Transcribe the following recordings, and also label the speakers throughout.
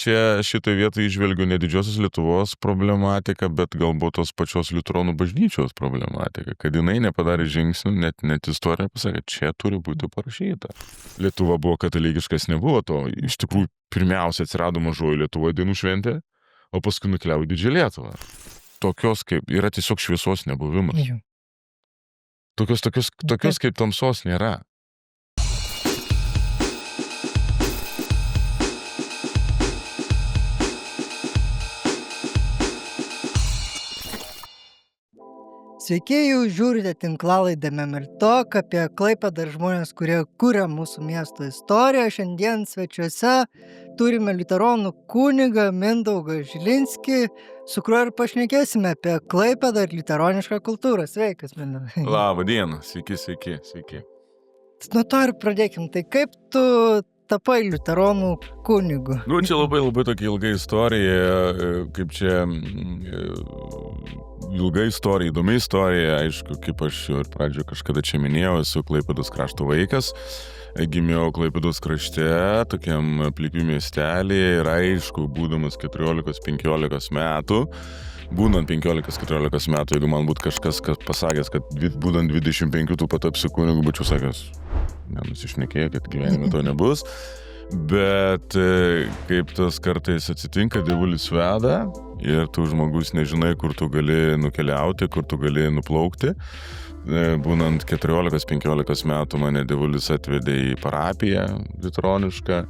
Speaker 1: čia šitoj vietoj įžvelgiu ne didžiosios Lietuvos problematiką, bet galbūt tos pačios liuteronų bažnyčios problematiką, kad jinai nepadarė žingsnių, net istorija pasakė, čia turi būti parašyta. Lietuva buvo katalikiškas, nebuvo to. Iš tikrųjų, pirmiausia atsirado mažoji Lietuvoje dainų šventė, o paskui nukeliavo į Didžiąją Lietuvą. Tokios kaip, yra tiesiog šviesos nebuvimas. Tokios kaip tamsos nėra.
Speaker 2: Sveiki, jūs žiūrite tinklalaidę Memeltok apie Klaipėdą ir žmonės, kurie kuria mūsų miesto istoriją. Šiandien svečiuose turime liuteronų kunigą Mindaugą Žilinskį, su kuriuo ir pašnekėsime apie Klaipėdą ir liuteronišką kultūrą. Sveikas, Mindaugai.
Speaker 1: Labą dieną, sveiki.
Speaker 2: Nuo to ir pradėkim. Tai kaip tu tapai liuteronų kunigu?
Speaker 1: Čia labai tokia ilga istorija, kaip čia ilga istorija, įdomi istorija, aišku, kaip aš jau ir pradžioje kažkada čia minėjau, esu Klaipėdos krašto vaikas, gimiau Klaipėdos krašte, tokiam plikių miestelėje ir aišku, būdamas 14-15 metų, būnant 15-14 metų, jeigu man būtų kažkas pasakęs, kad būdant 25 tu patapsi kunigu, būčiau sakęs, nenusišnekėjau, kad gyvenime to nebus. Bet kaip tas kartais atsitinka, dievulis veda ir tu žmogus nežinai, kur tu gali nukeliauti, kur tu gali nuplaukti. Būnant 14-15 metų mane dievulis atvedė į parapiją liuteronišką,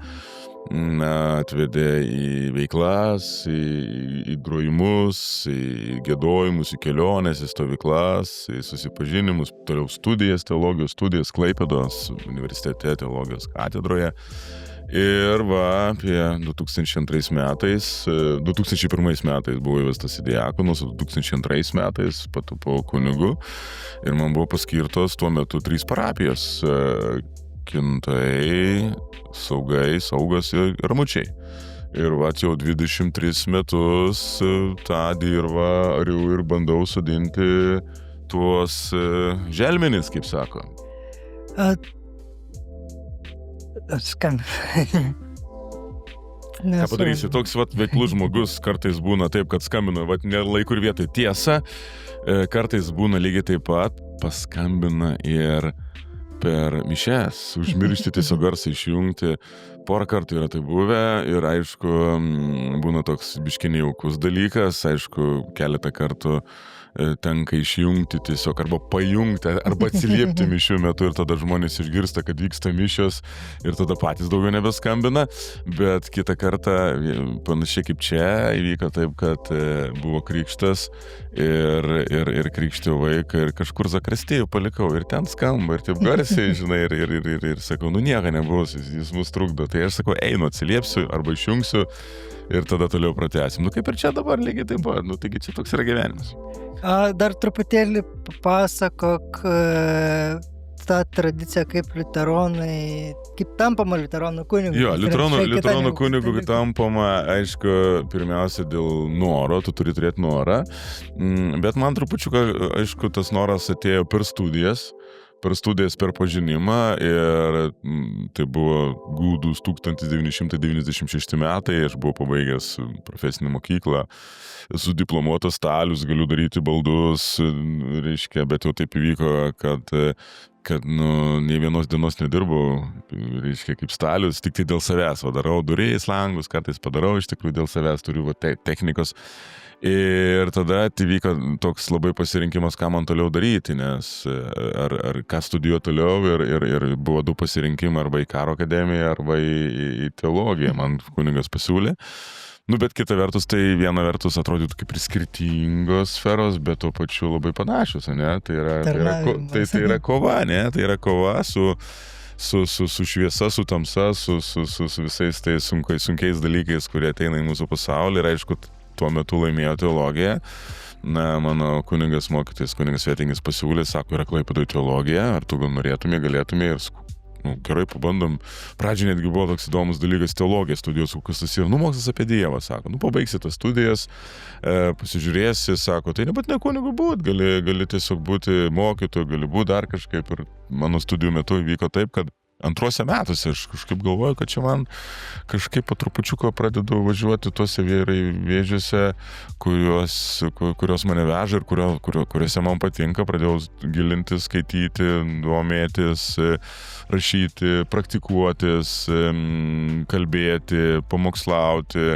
Speaker 1: atvedė į veiklas, į grojimus, į giedojimus, į keliones, į stovyklas, į susipažinimus, toliau teologijos studijas Klaipėdos universitete, teologijos katedroje. Ir apie 2001 metais buvo įvestas į diakonus, 2002 metais patapau kunigu ir man buvo paskirtos tuo metu 3 parapijos – Kintai, Saugas ir Ramučiai. Ir jau 23 metus tą dirvą ariu ir bandau sodinti tuos želmenis, kaip sako. Ką padarysi, toks veiklus žmogus kartais būna taip, kad skambina, ne laiku ir vietoj. Tiesa, kartais būna lygiai taip pat, paskambina ir per mišes, užmiršti tiesiog garsą išjungti. Porą kartų yra tai buvę ir aišku, būna toks biškį nejaukus dalykas, aišku, keletą kartų tenka išjungti tiesiog arba pajungti, arba atsiliepti mišių metu ir tada žmonės išgirsta, kad vyksta mišios ir tada patys daugiau nebeskambina, bet kitą kartą panašiai kaip čia įvyko taip, kad buvo krikštas ir krikštio vaiką ir kažkur zakrastėjų palikau ir ten skamba ir taip garsiai, žinai, ir sakau, nieko nebus, jis mus trukdo, tai aš sakau, einu, atsiliepsiu arba išjungsiu ir tada toliau pratęsim. Kaip ir čia dabar lygiai taip pat, taigi čia toks yra gyvenimas.
Speaker 2: Dar truputėlį papasakok tą tradiciją, kaip liuteronai, kaip tampama liuteronų kunigu.
Speaker 1: Jo, liuteronų kunigu tampama, aišku, pirmiausia dėl noro, tu turi turėti norą, bet man trupučiuką, aišku, tas noras atėjo per studijas, per pažinimą ir tai buvo gūdus 1996 metai, aš buvau pabaigęs profesinę mokyklą, esu diplomuotas stalius, galiu daryti baldus, reiškia, bet jau taip įvyko, kad nei vienos dienos nedirbau, reiškia, kaip stalius, tik tai dėl savęs, darau durėjais langus, kartais padarau, iš tikrųjų dėl savęs turiu technikos. Ir tada įvyko toks labai pasirinkimas, ką man toliau daryti, nes ar ką studijuoti toliau ir buvo 2 pasirinkimai, arba į karo akademiją, arba į teologiją, man kunigas pasiūlė. Bet kita vertus, tai viena vertus atrodytų kaip ir skirtingos sferos, bet tuo pačiu labai panašios, ne? Tai yra kova, ne? Tai yra kova su šviesa, su tamsa, su visais tais sunkiais dalykais, kurie ateina į mūsų pasaulį ir aišku, tuo metu laimėjo teologiją. Mano kunigas mokytojas, kunigas Vietingis pasiūlė, sako, yra Klaipėdoje teologija, ar tu gal norėtumė, galėtumė ir gerai, pabandom. Pradžiai netgi buvo toks įdomus dalykas teologija studijos, kas tas yra, mokslas apie Dievą, sako, pabaigsi tas studijas, pasižiūrėsi, sako, tai nebūtinai kunigu būt, gali tiesiog būti mokytoju, gali būti dar kažkaip ir mano studijų metu įvyko taip, kad antruose metuose aš kažkaip galvoju, kad čia man kažkaip po trupučiuko pradedu važiuoti tuose vėžiuose, kurios mane veža ir kuriuose man patinka. Pradėjau gilinti, skaityti, domėtis, rašyti, praktikuotis, kalbėti, pamokslauti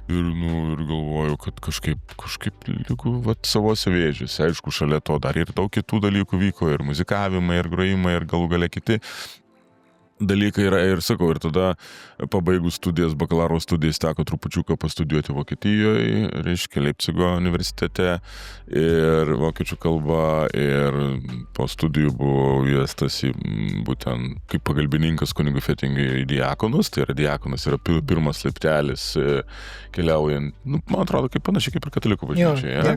Speaker 1: ir galvoju, kad kažkaip liku savose vėžiuose. Aišku, šalia to dar ir daug kitų dalykų vyko, ir muzikavimai, ir grojimai, ir galų gale kiti dalykai yra. Ir sakau, ir tada pabaigus studijas, bakalauro studijas, teko trupučiuką pastudijuoti Vokietijoje, reiškia Leipcigo universitete, ir vokiečių kalba, ir po studijų buvau įvestas į būtent kaip pagalbininkas kunigui Fetingai į diakonus. Tai yra diakonas, yra pirmas laiptelis keliaujant, man atrodo, panašiai kaip ir katalikų bažnyčioje.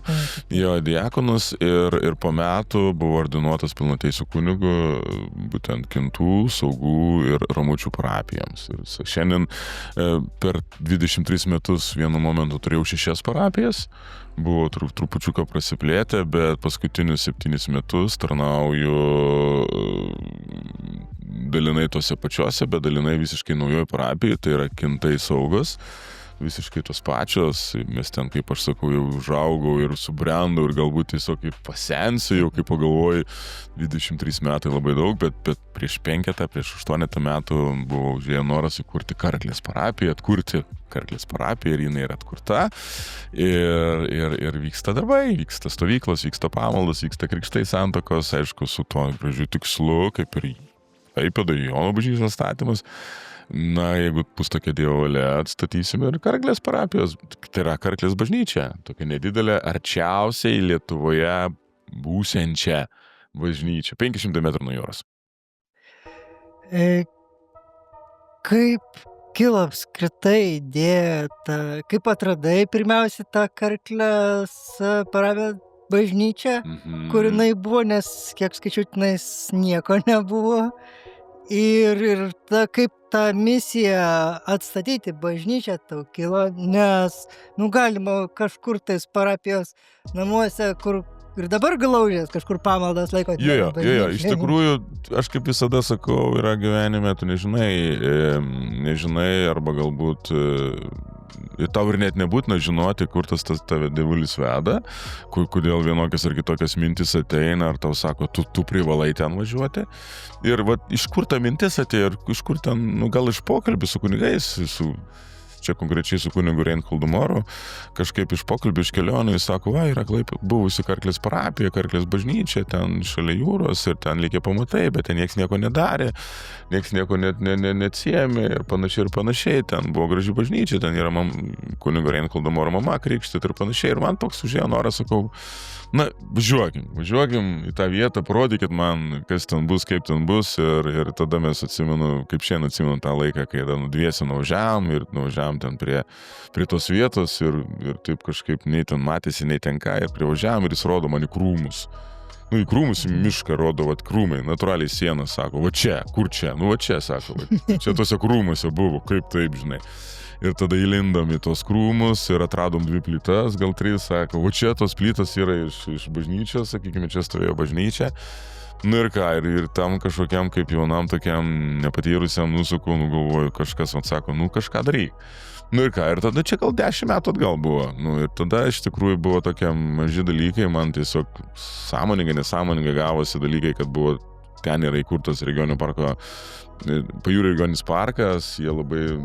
Speaker 1: Jo, diakonus, ir po metų buvo ordinuotas pilnateisiu kunigu būtent Kintų, Saugų ir Ramučių parapijoms. Ir šiandien per 23 metus vienu momentu turėjau 6 parapijas, buvo trupučiuką prasiplėtę, bet paskutinius 7 metus tarnauju dalinai tose pačiose, bet dalinai visiškai naujoje parapijoje, tai yra Kintai Saugos. Visiškai tos pačios, mes ten, kaip aš sakau, jau užaugau ir subrendau ir galbūt tiesiog pasensiu, jau kaip pagalvoju, 23 metai labai daug, bet prieš 8 metų buvo užėję noras įkurti Karklės parapiją, atkurti Karklės parapiją, ir jinai yra atkurta, ir vyksta darbai, vyksta stovyklos, vyksta pamaldos, vyksta krikštai, santuokos, aišku, su tuo gražiu tikslu, kaip ir Klaipėdoje Jono bažnyčios statymas. Na, jeigu bus tokia Dievo valia, atstatysime ir Karklės parapijos. Tai yra Karklės bažnyčia, tokia nedidelė, arčiausiai Lietuvoje būsiančia bažnyčia, 500 metrų nuo jūros.
Speaker 2: Kaip kilo apskritai idėja, kaip atradai pirmiausia tą Karklės parapijos bažnyčią, kur jinai buvo, nes kiek skaičiau, tenais nieko nebuvo. Ir kaip ta misija atstatyti bažnyčią tau kilo, nes, galima kažkur tais parapijos namuose, kur ir dabar glaužės, kažkur pamaldas laiko.
Speaker 1: Jo, iš tikrųjų, aš kaip visada sakau, yra gyvenime, tu nežinai, arba galbūt ir tau ir net nebūtina žinoti, kur tas tave dievulis veda, kodėl vienokias ar kitokias mintis ateina, ar tau sako, tu privalai ten važiuoti. Ir iš kur ta mintis atėjo, ir iš kur ten, gal iš pokalbių su kunigais, čia konkrečiai su kunigu Reinholdu Moru, kažkaip iš pokalbių, iš kelionių, jis sako, yra buvusi Karklės parapija, Karklės bažnyčia, ten šalia jūros, ir ten likę pamatai, bet ten nieks nieko nedarė, nieks nieko neatsiėmė, ir panašiai, ten buvo graži bažnyčia, ten yra kunigo Reinholdo Moro mama krikštyta ir panašiai, ir man toks užėjo noras, sakau, važiuokim į tą vietą, parodykit man, kas ten bus, kaip ten bus, ir tada mes atsimenu tą laiką, kai dviese nuvažiavom ten prie tos vietos, ir taip kažkaip nei ten matėsi, nei ten ką, ir privažiavom, ir jis rodo man į krūmus. Į krūmus, į mišką rodo, krūmai, natūraliai sieną, sako, čia, kur čia, čia, sako, čia tose krūmuose buvo, kaip taip, žinai. Ir tada įlindom į tos krūmus ir atradom 2 plytas, gal 3, sako, čia tos plytas yra iš bažnyčios, sakykime, čia stovėjo bažnyčia. Ir ką, ir tam kažkokiam kaip jaunam tokiam nepatyrusiam nusukau, galvoju, kažkas, sako, kažką daryk. Ir ką, ir tada čia gal 10 metų atgal buvo. Ir tada iš tikrųjų buvo tokie maži dalykai, man tiesiog nesąmoningai gavosi dalykai, kad buvo ten yra įkurtas regioninio parko, Pajūrio regioninis parkas, jie labai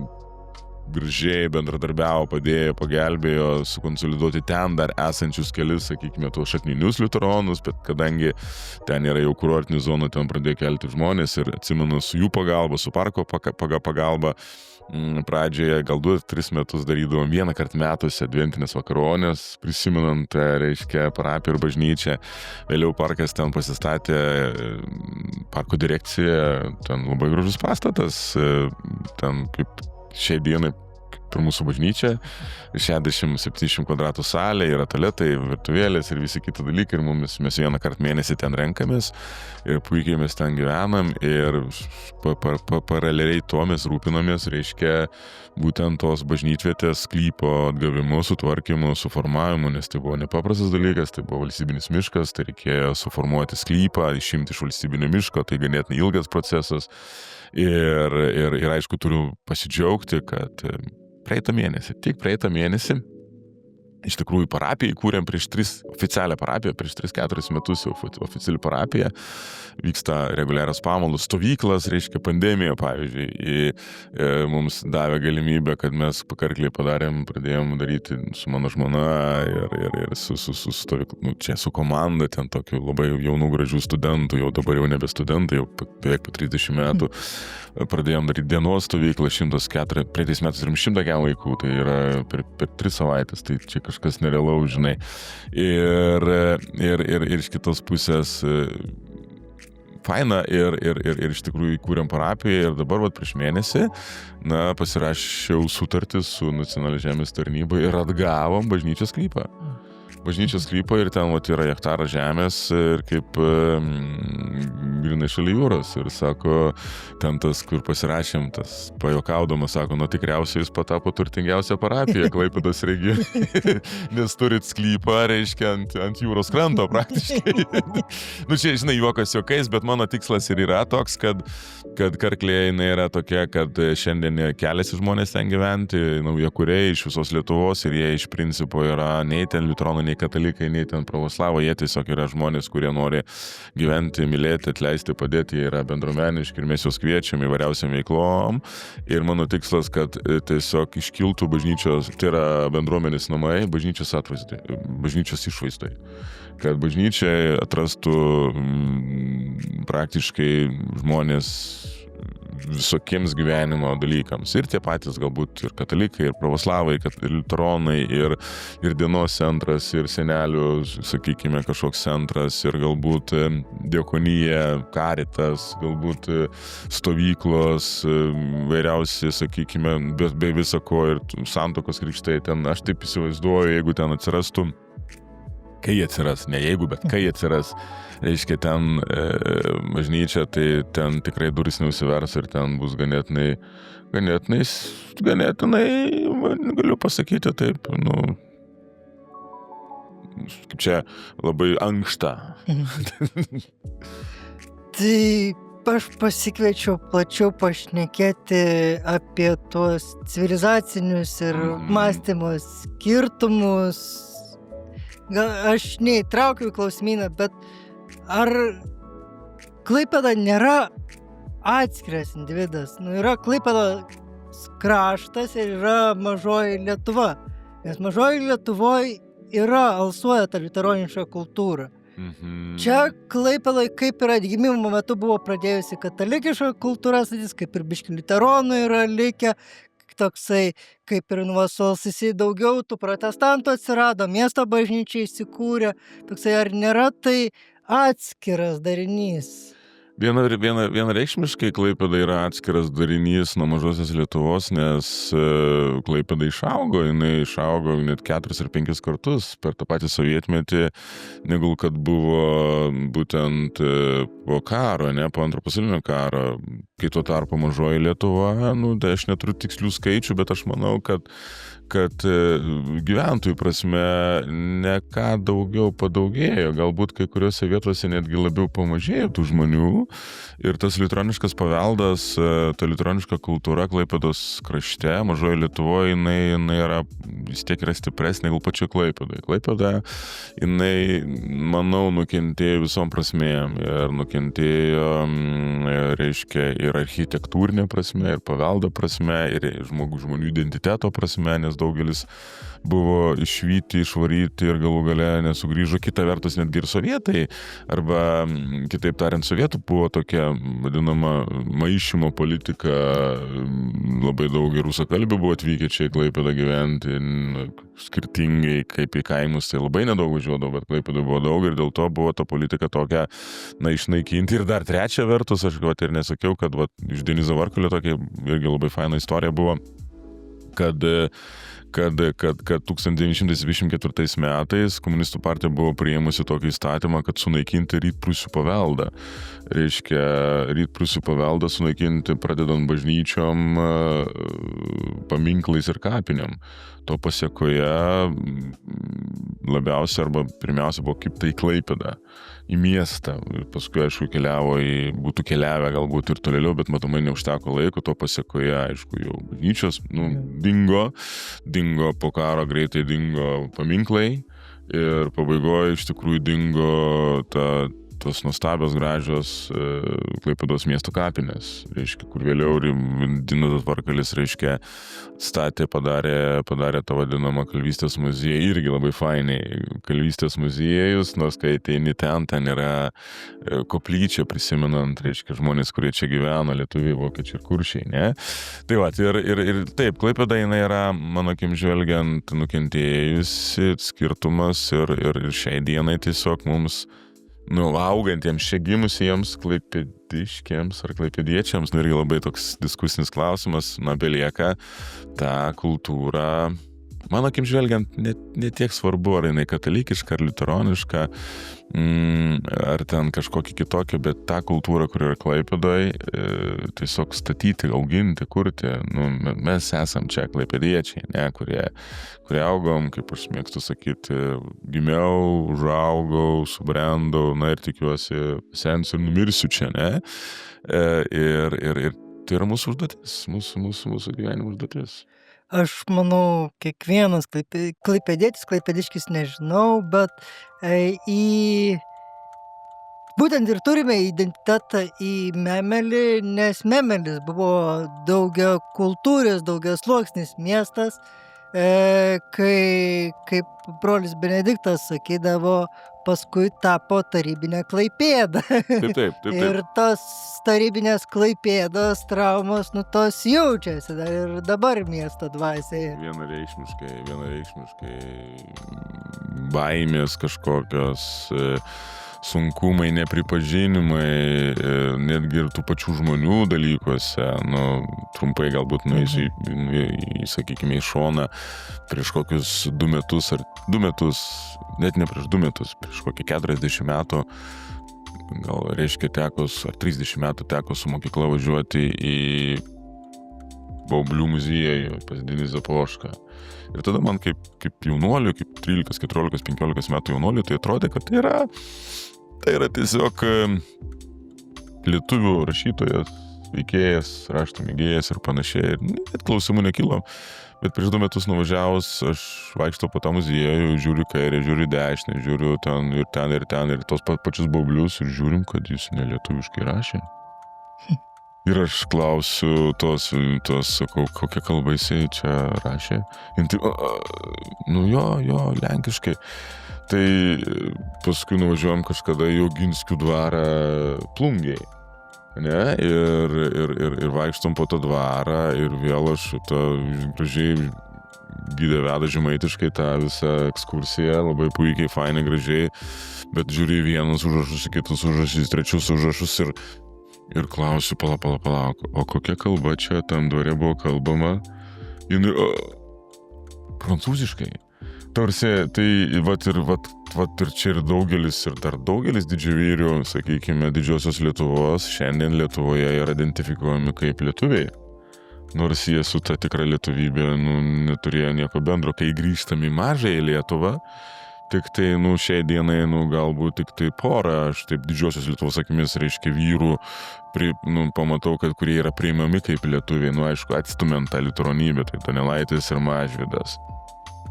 Speaker 1: gražiai bendradarbiavo, padėjo, pagelbėjo sukonsoliduoti ten dar esančius kelis, sakykime, tuos šakninius liuteronus, bet kadangi ten yra jau kurortinių zonų, ten pradėjo kelti žmonės, ir atsimenu su jų pagalba, su parko pagalba, pradžioje gal 2-3 metus darydavom vieną kartą metuose adventinės vakaronės, prisimenant, reiškia, parapiją ir bažnyčią. Vėliau parkas ten pasistatė, parko direkcija, ten labai gražus pastatas, ten kaip šiai dienai per mūsų bažnyčią, 60-70 kvadratų salė, yra tualetai, virtuvėlės ir visi kiti dalykai ir mes vieną kartą mėnesį ten renkamės ir puikiai mes ten gyvenam ir paraleliai to mes rūpinamės, reiškia, būtent tos bažnytvietės sklypo atgavimu, sutvarkymu, suformavimu, nes tai buvo nepaprastas dalykas, tai buvo valstybinis miškas, tai reikėjo suformuoti sklypą, išimti iš valstybinio miško, tai ganėtinai ilgas procesas ir aišku turiu pasidžiaugti, kad praeitą mėnesį iš tikrųjų parapiją įkūrėm oficialią parapiją, prieš 3-4 metus jau oficiali parapija, vyksta reguliarios pamaldos, stovyklas, reiškia pandemija, pavyzdžiui, mums davė galimybę, kad mes pakarkliai pradėjom daryti su mano žmona ir su stovykla, čia su komanda, ten tokių labai jaunų gražių studentų, jau dabar jau nebe studentai, jau beveik po 30 metų, pradėjom daryti dienos stovyklą, 104, praeitais metais turim 100 vaikų, tai yra per 3 savaitės, tai čia kažkas nerealaus, žinai. Ir iš kitos pusės faina ir iš tikrųjų įkūrėm parapiją ir dabar prieš mėnesį pasirašiau sutartį su Nacionalinė žemės tarnyba ir atgavom bažnyčios sklypą. Ir ten yra hektaras žemės ir kaip grinai šalia jūros ir sako, ten tas, kur pasirašėm, tas pajokaudamas, sako, tikriausiai jūs patapo turtingiausia parapija Klaipėdos regione, nes turit sklypą, reiškia, ant jūros kranto praktiškai. Čia, žinai, juokas juokais, bet mano tikslas ir yra toks, kad Karklė yra tokia, kad šiandien keliasi žmonės ten gyventi, naujakuriai iš visos Lietuvos ir jie iš principo yra nei ten liuteronai, nei katalikai, nei ten pravoslavai, jie tiesiog yra žmonės, kurie nori gyventi, mylėti, atleisti, padėti, jie yra bendruomeniški ir mes juos kviečiam įvairiausiam veiklom ir mano tikslas, kad tiesiog iškiltų bažnyčios, tai yra bendruomenės namai, bažnyčios atvaizdai, bažnyčios išvaizdai, kad bažnyčiai atrastų praktiškai žmonės visokiems gyvenimo dalykams. Ir tie patys galbūt ir katalikai, ir pravoslavai, ir liuteronai, ir dienos centras, ir senelių, sakykime, kažkoks centras, ir galbūt diakonija, karitas, galbūt stovyklos, vairiausi, sakykime, be visako ir santuokos krikštai. Ten aš taip įsivaizduoju, jeigu ten atsirastų, kai atsiras, ne jeigu, bet kai atsiras, reiškia, ten bažnyčia, tai ten tikrai durys neužsivers ir ten bus ganėtinai, galiu pasakyti taip, kaip čia labai ankšta.
Speaker 2: Tai aš pasikviečiau plačiau pašnekėti apie tuos civilizacinius ir mąstymo skirtumus. Gal aš neįtraukiau į klausimyną, bet ar Klaipėda nėra atskiras individas? Yra Klaipėdos kraštas ir yra Mažoji Lietuva. Nes Mažoji Lietuvoje alsuoja ta liuteroniška kultūra. Čia Klaipėdai kaip ir atgimimo metu buvo pradėjusi katalikiška kultūra, kaip ir biški liuteronų yra likę, toksai kaip ir nuosolsisi daugiau tų protestantų atsirado, miesto bažnyčiai įsikūrė, toksai ar nėra tai atskiras darinys?
Speaker 1: Vienareikšmiškai Klaipėda yra atskiras darinys nuo Mažosios Lietuvos, nes Klaipėda jinai išaugo net 4 ar 5 kartus per tą patį sovietmetį, negu kad buvo būtent po karo, po Antro pasaulinio karo. Kai tuo tarpu Mažoji Lietuva, tai aš neturiu tikslių skaičių, bet aš manau, kad gyventojų prasme ne ką daugiau padaugėjo, galbūt kai kuriuose vietose netgi labiau pamažėjo tų žmonių ir tas liuteroniškas paveldas, ta liuteroniška kultūra Klaipėdos krašte, Mažoje Lietuvoje, jinai yra, vis tiek yra stipresnė negu pačia Klaipėda. Klaipėda, jinai, manau, nukentėjo visom prasmėm ir nukentėjo, reiškia, ir architektūrinė prasme, ir paveldo prasme, ir žmonių identiteto prasme, nes daugelis buvo išvyti, išvaryti ir galų gale nesugrįžo. Kita vertus netgi ir sovietai, arba kitaip tariant, sovietų buvo tokia vadinama maišymo politika, labai daug rusakalbių buvo atvykę čia į Klaipėdą gyventi, skirtingai kaip į kaimus, tai labai nedaug važiuodavo, bet Klaipėda buvo daug ir dėl to buvo ta politika tokia, išnaikinti. Ir dar trečia vertus, aš ir nesakiau, kad iš Denizo Varkulio tokia irgi labai faina istorija buvo. kad 1974 metais komunistų partija buvo priėmusi tokį įstatymą, kad sunaikinti Rytprūsių paveldą. Reiškia, Rytprūsių paveldą sunaikinti pradedant bažnyčiom, paminklais ir kapiniam. To pasiekoje labiausiai arba pirmiausia buvo kaip tai Klaipėda į miestą. Paskui, aišku, būtų keliavę galbūt ir tolėliau, bet matomai neužteko laiko. To pasiekoje, aišku, jau bažnyčios dingo po karo, greitai dingo paminklai ir pabaigoje iš tikrųjų dingo tos nuostabios gražios Klaipėdos miesto kapinės, reiškia, kur vėliau Dinotas Varkalis, reiškia, padarė tą vadinamą Kalvystės muziejų, irgi labai fainiai. Kalvystės muziejus, nors kai ateini ten yra koplyčia prisimenant, reiškia, žmonės, kurie čia gyveno, lietuviai, vokiečiai ir kuršiai, ne? Tai va, ir taip, Klaipėda jinai yra, mano akim žvelgiant, nukentėjusi, skirtumas ir šiai dienai tiesiog mums augantiems čia gimusiems klaipėdiškiams ar klaipėdiečiams, irgi labai toks diskusinis klausimas, belieka tą kultūrą, mano akim žvelgiant, ne tiek svarbu, ar jinai katalikiška, ar liuteroniška, ar ten kažkokia kitokia, bet tą kultūrą, kur yra Klaipėdoje, tiesiog statyti, auginti, kurti. Mes esam čia klaipėdiečiai, ne, kurie augom, kaip aš mėgstu sakyti, gimiau, užaugau, subrendau, ir tikiuosi sensiu ir numirsiu čia, ne? Ir tai yra mūsų užduotis, mūsų gyvenimo užduotis.
Speaker 2: Aš manau, kiekvienas klaipėdietis, klaipėdiškis nežinau, bet būtent ir turime identitetą į Memelį, nes Memelis buvo daugiakultūris, daugiasluoksnis miestas, kaip brolis Benediktas sakydavo, paskui tapo tarybinė Klaipėda.
Speaker 1: Taip.
Speaker 2: Ir tos tarybinės Klaipėdos traumos, tos jaučiasi ir dabar miesto dvasiai.
Speaker 1: Vienareikšmiškai baimės kažkokios, sunkumai, nepripažinimai, netgi ir tų pačių žmonių dalykuose, trumpai galbūt sakykime, į šoną prieš kokius 2 metus, net ne prieš 2 metus, prieš kokį 40 metų, gal reiškia ar 30 metų teko su mokykla važiuoti į Baublių muziejų pas Denizą Pošką. Ir tada man kaip jaunuoliui, kaip 13, 14, 15 metų jaunuoliui, tai atrodė, kad tai yra tiesiog lietuvių rašytojas, veikėjas, rašto mėgėjas ir panašiai. Ir net klausimų nekilo. Bet prieš 2 metus nuvažiavus, aš vaikštau po tą muziejų, žiūriu kairę, žiūriu dešinę, žiūriu ten ir tos pačius Baublius ir žiūrim, kad jis nelietuviškai rašė. Ir aš klausiu tos, sakau, kokią kalbą jisai čia rašė. Jo, lenkiškai. Tai paskui nuvažiuojam kažkada į Oginskių dvarą Plungėj. Ne? Ir vaikštom po tą dvarą ir vėl aš gražiai gidė veda žemaitiškai tą visą ekskursiją, labai puikiai, fainai, gražiai, bet žiūri vienus užrašus, kitus užrašus, trečius užrašus ir klausiu, palauk, o kokia kalba čia tam dvare buvo kalbama? Prancūziškai. Tarsi, tai ir čia ir dar daugelis didžiavyrių, sakykime, didžiosios Lietuvos, šiandien Lietuvoje yra identifikuojami kaip lietuviai. Nors jie su ta tikra lietuvybė neturėjo nieko bendro. Kai grįžtam į mažąją Lietuvą, tik tai, šiai dienai, galbūt tik tai porą, aš taip didžiosios Lietuvos akimis, reiškia, vyrų, pamatau, kad kurie yra priimami kaip lietuviai, aišku, atstumiant tą liuteronybę, tai Donelaitis ir Mažvydas.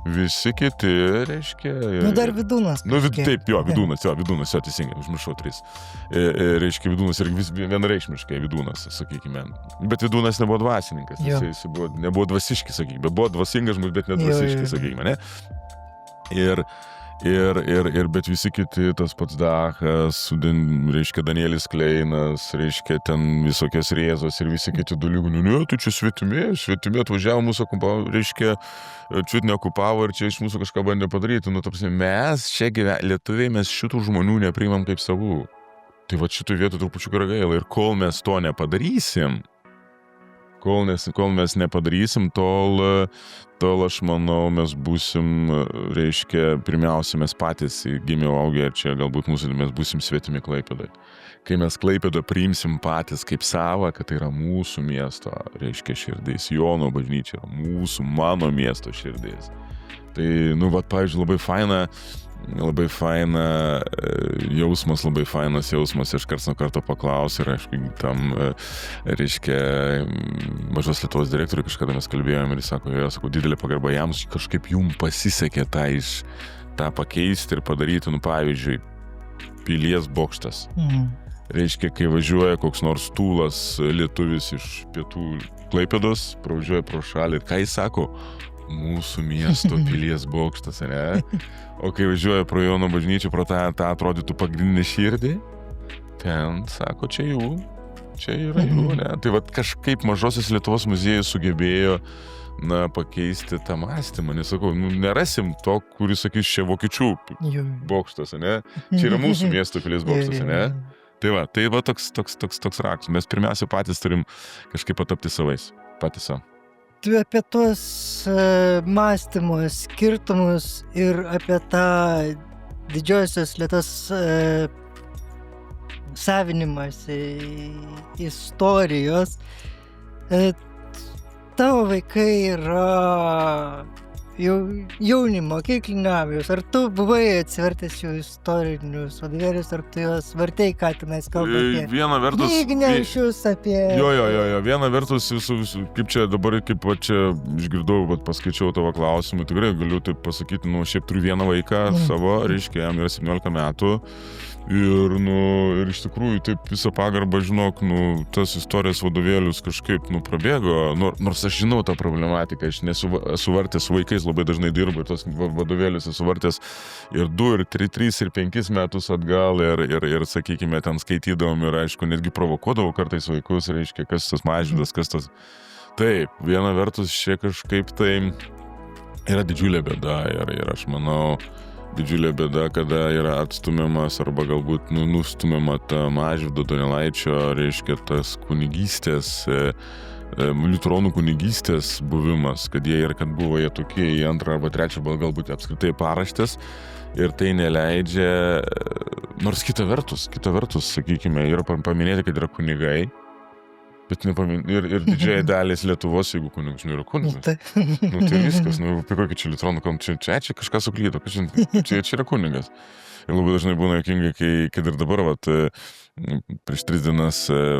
Speaker 1: Visi kiti, reiškia...
Speaker 2: dar Vidūnas.
Speaker 1: Taip, Vidūnas, teisingai, užmiršau 3. Reiškia, Vidūnas ir vienareikšmiškai Vidūnas, sakykime. Bet Vidūnas nebuvo dvasininkas, jis nebuvo dvasiški, sakykime, buvo dvasingas žmogus, bet nedvasiški, sakykime, ne? Bet visi kiti, tas pats Dachas, reiškia, Danielis Kleinas, reiškia, ten visokios Rėzos ir visi kiti dalykai, tai čia svetimi atvažiavo mūsų, reiškia, čiut neokupavo ir čia iš mūsų kažką bandė padaryti. Mes čia lietuviai, mes šitų žmonių nepriimam kaip savų. Tai va šitų vietų trupučiu yra gaila ir kol mes to nepadarysim, kol mes nepadarysim, tol aš manau, mes būsim, reiškia, pirmiausia, mes patys gimę augę, čia galbūt mes būsim svetimi Klaipėdai. Kai mes Klaipėdą priimsim patys kaip savą, kad tai yra mūsų miesto, reiškia, širdis, Jono bažnyčia yra mano miesto širdis. Tai, pavyzdžiui, labai faina jausmas, labai fainas jausmas, aš karts nuo karto paklausiu ir aišku, tam, reiškia, Mažos Lietuvos direktoriui kažkada mes kalbėjome ir jis sako, didelė pagarba jam, kažkaip jums pasisekė tą pakeisti ir padaryti, pavyzdžiui, Pilies bokštas. Reiškia, kai važiuoja koks nors tūlas lietuvis iš pietų Klaipėdos, pravažiuoja pro šalį ir ką jis sako? Mūsų miesto Pilies bokštas, ne? O kai važiuoja pro Jono bažnyčią, pro tą atrodytų pagrindinę širdį, ten, sako, čia yra jų, ne? Tai kažkaip Mažosios Lietuvos muziejus sugebėjo, pakeisti tą mąstymą, nesakau, nerasim to, kuris sakys, čia vokiečių bokštas, ne? Čia yra mūsų miesto Pilies bokštas, ne? Tai va toks raktas. Mes pirmiausia patys turim kažkaip patapti savais, patys savo.
Speaker 2: Tu apie tuos mąstymo skirtumus ir apie tą didžiosios Lietuvos savinimąsi istorijos. Tavo vaikai yra jauni mokyklinio amžiaus. Ar tu buvai atsivertęs jų istorinius vadovėlius, ar tu juos vartei, ką tenais kalba apie
Speaker 1: viena vertus
Speaker 2: knygnešius, apie...
Speaker 1: Jo, viena vertus visų, kaip čia dabar, kaip čia išgirdau, paskaičiau tavo klausimą, tikrai galiu taip pasakyti, šiaip turiu vieną vaiką savo, reiškia, jam yra 17 metų. Ir iš tikrųjų taip visą pagarbą, žinok, tas istorijos vadovėlius kažkaip, prabėgo, nors aš žinau tą problematiką, aš esu vartęs su vaikais, labai dažnai dirbu ir tos vadovėlius esu vartęs ir 2, ir 3, ir 5 metus atgal ir sakykime, ten skaitydavom ir aišku, netgi provokuodavau kartais vaikus, reiškia, kas tas Mažvydas, kas tas... Taip, viena vertus čia kažkaip tai yra didžiulė bėda ir aš manau, didžiulė bėda, kada yra atstumiamas arba galbūt nustumiama ta Mažvydo Donelaičio, reiškia, tas kunigystės, liuteronų kunigystės buvimas, kad buvo jie tokie į 2 arba 3, galbūt apskritai paraštės ir tai neleidžia, nors kita vertus, sakykime, yra paminėti, kad yra kunigai, bet ir didžiai dalis Lietuvos, jeigu kunigas, yra kunigas. Tai viskas, apie kokį čia liuteronų kalbą, čia kažką suklydo, čia yra kunigas. Ir labai dažnai būna juokinga, kai ir dabar, prieš 3 dienas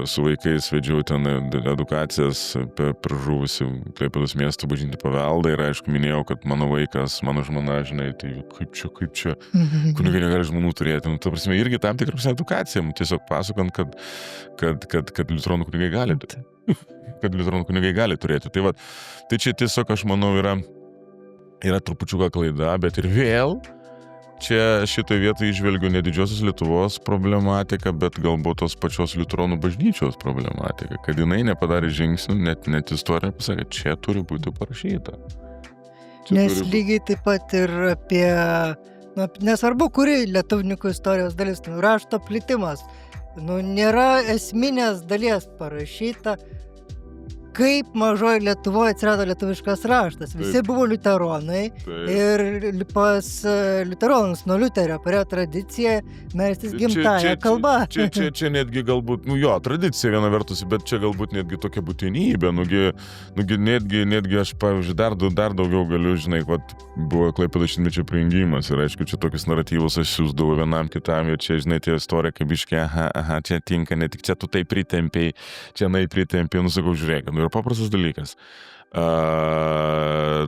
Speaker 1: su vaikais vedžiau ten edukacijas per žuvusi Klaipėdos miesto bažnytinį paveldą ir aišku minėjau, kad mano vaikas, mano žmona, žinai, tai kaip čia, kunigai negali žmonų turėti. Ta prasme, irgi tam tikrą edukaciją, tiesiog pasakant, kad liuteronų kunigai gali. Kad liuteronų kunigai gali turėti. Tai čia tiesiog, aš manau, yra trupučiuką klaida, bet ir vėl čia šitoje vietoje įžvelgiu ne didžiosios Lietuvos problematiką, bet galbūt tos pačios liuteronų bažnyčios problematiką, kad jinai nepadarė žingsnių, net istorija pasakė, čia turi būti parašyta.
Speaker 2: Nes lygiai taip pat ir apie, nesvarbu, kuri lietuvininkų istorijos dalis, rašto plitimas, nėra esminės dalies parašyta, kaip Mažoje Lietuvoje atsirado lietuviškas raštas. Visi buvo liuteronai ir pas liuteronus nuo Liuterio parėjo tradicija melstis gimtąją kalbą.
Speaker 1: Čia netgi galbūt, tradicija viena vertus, bet čia galbūt netgi tokia būtinybė, netgi aš, pavyzdžiui, dar daugiau galiu, žinai, buvo Klaipėdos šimtmečio prijungimas ir aišku, čia tokius naratyvus aš siųsdavau vienam kitam ir čia, žinai, tie istorija, kaip biškė, čia tinka, ne tik čia tu tai pritempėjai, čia nai pritempėjai, sakau, žiūrėk, yra paprastas dalykas.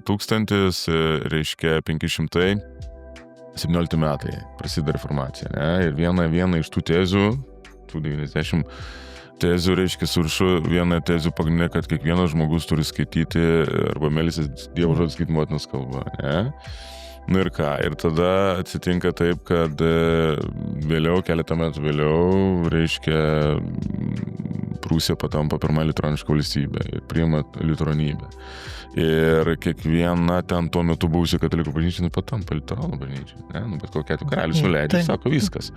Speaker 1: 1517 metai prasideda reformacija, ne? Ir viena iš tų tezių, tų 90 tezių, reiškia, suršu vieną tezių pagrindinę, kad kiekvienas žmogus turi skaityti arba melstis Dievo žodį skaityti motinos kalba, ne? Nu ir ką, ir tada atsitinka taip, kad vėliau, keletą metų vėliau, reiškia, Prūsija patampa pirma liuteroniška valstybė ir priima liuteronybę. Ir kiekviena ten tuo metu buvusi katalikų bažnyčia patampa liuteronų bažnyčia. Ne? Nu, bet kokia tu karalius nuleidžia, sako viskas.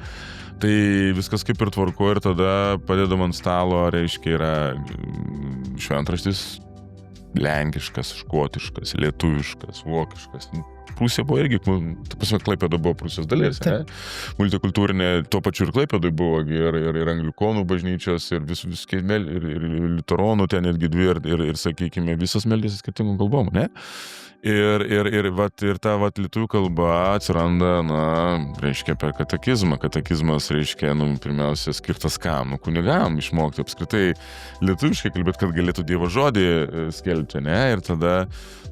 Speaker 1: Tai viskas kaip ir tvarko ir tada padedam ant stalo, reiškia, yra šventraštis lenkiškas, škotiškas, lietuviškas, vokiškas. Prūsija buvo irgi, ta prasme, Klaipėda buvo Prūsijos dalis, ne? Multikultūrinė, tuo pačiu ir Klaipėdoj buvo ir anglikonų bažnyčios, ir ir liuteronų ten netgi dvi, ir sakykime, visas meldėsi skirtingom kalbom, ne? Ir ta lietuvių kalba atsiranda, reiškia, per katekizmą. Katekizmas, reiškia, pirmiausia, skirtas kam? Kunigam išmokti apskritai lietuviškai kalbėti, kad galėtų Dievo žodį skelbti, ne? Ir tada,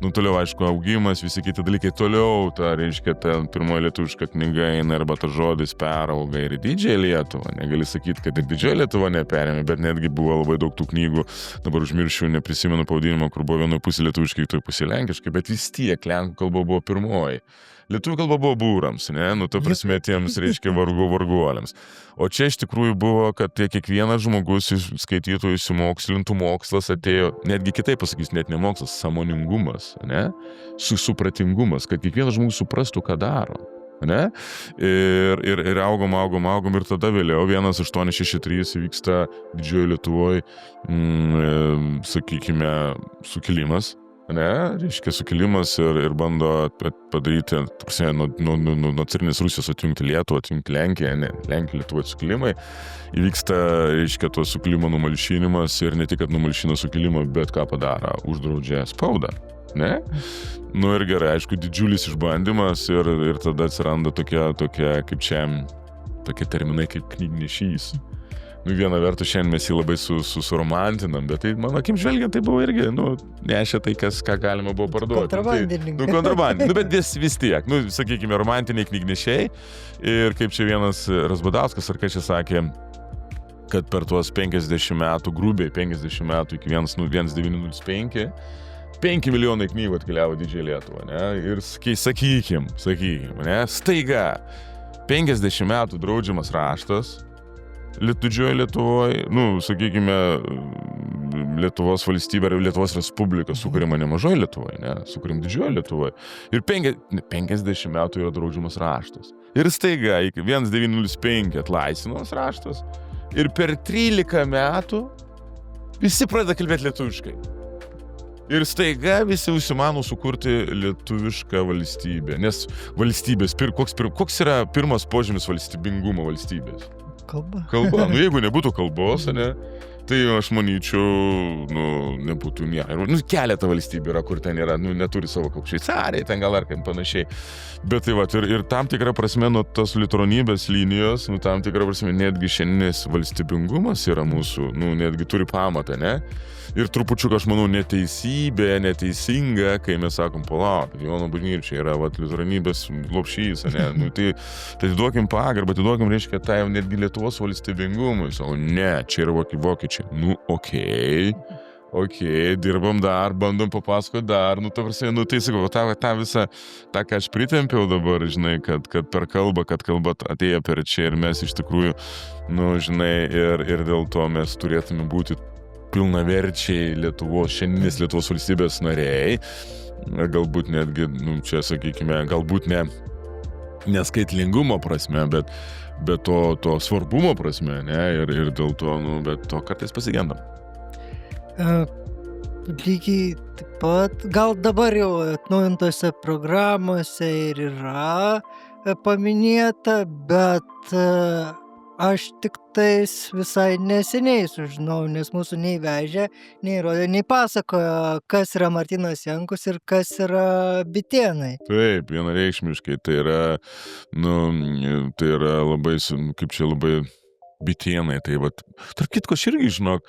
Speaker 1: toliau, aišku, augimas, visi kiti dalykai toliau, reiškia, ta pirmoji lietuviška knyga eina arba tas žodis perauga ir į Didžiąją Lietuvą. Negali sakyti, kad ir Didžioji Lietuva neperėmė, bet netgi buvo labai daug tų knygų, dabar užmiršiu, neprisimenu pavadinimą, kur buvo vienoje pusėje lietuviškai, kitoje pusėje lenkiškai, bet vis tiek lenkų kalba buvo pirmoji. Lietuvių kalba buvo būrams, ne? Ta prasme tiems, reiškia, varguoliams. O čia iš tikrųjų buvo, kad kiekvienas žmogus iš skaitytojų įsimokslintų, mokslas atėjo, netgi kitaip pasakys, net ne mokslas, sąmoningumas, ne? Supratingumas, kad kiekvienas žmogus suprastų, ką daro. Ne? Ir augom ir tada vėliau 1863 vyksta Didžioji Lietuvoje, sakykime, sukilimas. Ne, reiškia sukilimas ir bando padaryti, nuo carinės Rusijos atjungti Lietuvą, atjungti Lenkiją, ne, Lenkija, Lietuva sukilimai. Įvyksta, reiškia, to sukilimo numalšinimas ir ne tik, kad numalšino sukilimą, bet ką padaro, uždraudžia spaudą. Ne? Ir gerai, aišku, didžiulis išbandymas ir tada atsiranda tokie kaip čia, tokie terminai kaip knygnešys. Viena vertus šiandien mes jį labai suromantinam, bet tai, mano akim žvelgiant, tai buvo irgi, nešė tai, ką galima buvo parduoti.
Speaker 2: Kontrabandininkai.
Speaker 1: Kontrabandininkai, bet vis tiek, sakykime, romantiniai knygnešiai. Ir kaip čia vienas Razbadauskas ar kas čia sakė, kad per tuos 50 metų, grubiai 50 metų iki 1905, 5 milijonai knygų atkeliavo Didžiąją Lietuvą, ne? Ir sakykim, ne? Staiga, 50 metų draudžiamas raštas, Didžioji Lietuvoje, sakykime, Lietuvos valstybė ar Lietuvos Respublika sukūrima nemažoje Lietuvoje, ne? Sukūrim Didžioji Lietuvoje. Ir 50 metų yra draudžiamas raštas. Ir staiga, iki 1905 atlaisvinamas raštas. Ir per 13 metų visi pradeda kalbėti lietuviškai. Ir staiga visi užsimano sukurti lietuvišką valstybę. Nes valstybės, koks yra pirmas požymis valstybingumo valstybės? Kalba. Jeigu nebūtų kalbos, ne, tai aš manyčiau, nebūtų nieko. Keletą valstybių yra, kur ten yra, neturi savo kaip Šveicarija, ten gal ar kaip panašiai. Bet tai ir tam tikrą prasme nuo tos liuteronybės linijos, tam tikrą prasme netgi šiandienis valstybingumas yra mūsų, netgi turi pamatą, ne? Ir trupučiuką, aš manau, neteisinga, kai mes sakom, palauk, Jono bažnyčia yra liuteronybės lopšys, ne? Tai duokim pagarbą, atiduokim, reiškia, tai netgi Lietuvos valstybingumui. Sako, ne, čia yra vokiečiai. Okei, dirbam dar, bandom papasakoti dar, ta prasme, tai sakau, tą visą, tą, ką aš pritempiau dabar, žinai, kad per kalbą, kad kalba atėjo per čia ir mes iš tikrųjų, žinai, ir dėl to mes turėtume būti pilnaverčiai šiandieninės Lietuvos valstybės nariai, galbūt netgi, čia sakykime, galbūt neskaitlingumo prasme, bet to svarbumo prasme, ne, ir dėl to, bet to kartais pasigendam.
Speaker 2: Lygiai taip pat, gal dabar jau atnaujintose programuose ir yra paminėta, bet aš tik tais visai neseniai sužinau, nes mūsų nei vežė, nei rodė, nei pasakojo, kas yra Martynas Jankus ir kas yra bitėnai.
Speaker 1: Taip, vienareikšmiškai, tai yra labai, kaip čia labai Bitėnai, tai vat, tarp kitko, aš irgi, žinok,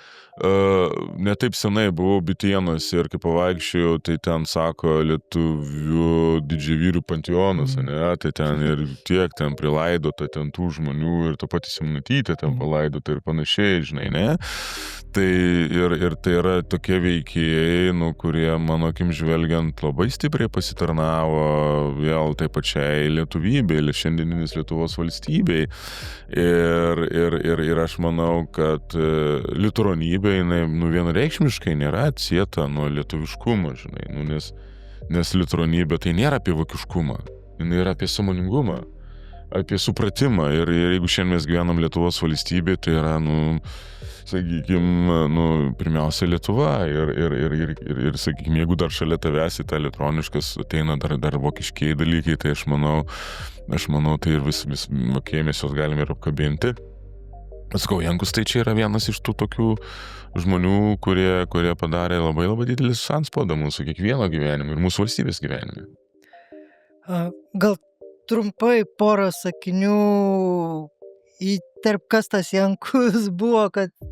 Speaker 1: ne taip senai buvau Bitėnuose ir kai pavaikščiojau, tai ten sako lietuvių didžiavyrių panteonas, ne, tai ten ir tiek ten prilaidota, ten tų žmonių ir to patys Simonaitytė ten palaidota ir panašiai, žinai, ne. Tai ir tai yra tokie veikėjai, nu, kurie, mano akim žvelgiant, labai stipriai pasitarnavo vėl tai pačiai lietuvybei, šiandieninis Lietuvos valstybei. Ir aš manau, kad liuteronybė, jinai, nu, vienareikšmiškai nėra atsieta nuo lietuviškumo, žinai, nu, nes liuteronybė tai nėra apie vokiškumą, jinai yra apie sąmoningumą, apie supratimą. Ir jeigu šiandien mes gyvenam Lietuvos valstybė, tai yra, nu, sakykime, nu, pirmiausia Lietuva ir sakykime, jeigu dar šalia tavęs į tą elektroniškas ateina dar vokiškiai dalykai, tai aš manau, tai ir vis mes juos galime ir apkabinti. Sakau, Jankus, tai čia yra vienas iš tų tokių žmonių, kurie padarė labai labai didelį antspaudą mūsų kiekvieno gyvenime ir mūsų valstybės gyvenime.
Speaker 2: Gal trumpai porą sakinių įterp, kas tas Jankus buvo,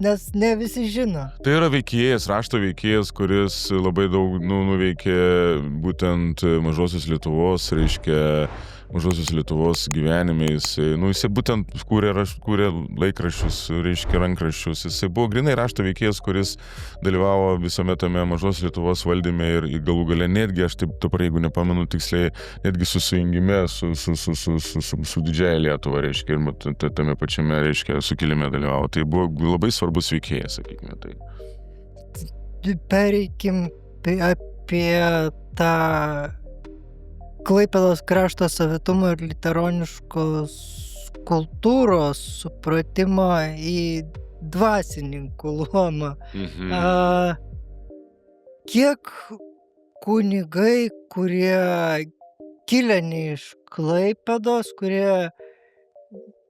Speaker 2: nes ne visi žino.
Speaker 1: Tai yra veikėjas, rašto veikėjas, kuris labai daug nuveikė būtent Mažosios Lietuvos, reiškia Mažosios Lietuvos gyvenimais. Nu, jisai būtent kūrė laikraščius, reiškia rankraščius. Jisai buvo grinai rašto veikėjas, kuris dalyvavo visame tame Mažos Lietuvos valdyme ir galų gale netgi, aš taip dabar, jeigu nepamenu tiksliai, netgi susijungime su didžiąja Lietuva, reiškia, ir tame pačiame, reiškia, sukilime dalyvavo. Tai buvo labai svarbus veikėjas, sakykime. Tai.
Speaker 2: Pereikim apie tą Klaipėdos krašto savitumo ir liuteroniškos kultūros supratimą į dvasininkų luomą. Kiek kunigai, kurie kilę ne iš Klaipėdos, kurie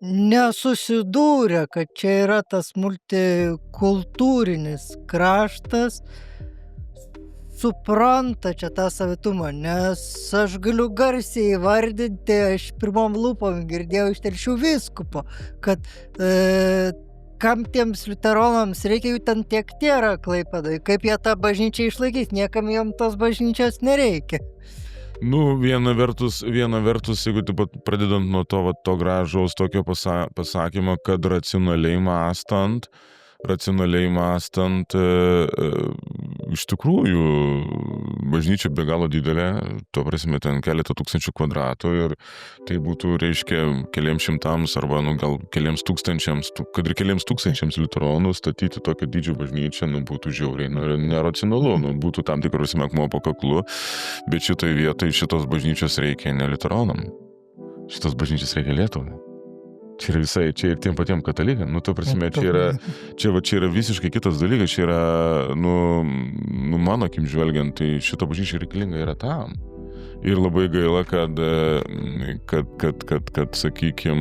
Speaker 2: nesusidūrė, kad čia yra tas multikultūrinis kraštas, supranta čia tą savitumą, nes aš galiu garsiai įvardinti, aš pirmom lūpom girdėjau iš Telšių vyskupo, kad kam tiems liuteronams reikia, jų ten tiek tėra Klaipėdoj, kaip jie tą bažnyčią išlaikys, niekam jom tos bažnyčios nereikia.
Speaker 1: Nu, viena vertus, jeigu taip pat pradedant nuo to gražaus tokio pasakymo, kad racionaliai mąstant, iš tikrųjų, bažnyčia be galo didelė, to prasme, ten keletą tūkstančių kvadratų ir tai būtų, reiškia, keliems šimtams arba, nu, gal keliems tūkstančiams, kad ir keliems tūkstančiams liuteronų statyti tokią didžią bažnyčią, nu, būtų žiauriai, neracionalu, nu, būtų tam tikros akmuo po kaklu, bet šitoj vietoj šitos bažnyčios reikia ne liuteronam, šitos bažnyčios reikia Lietuvai. Čia yra visai, čia ir tiem patiem katalikam, nu, to prasme, čia yra visiškai kitas dalykas, čia yra, nu, mano akim žvelgiant, tai šita bažnyčia reikalinga yra tam. Ir labai gaila, kad sakykim,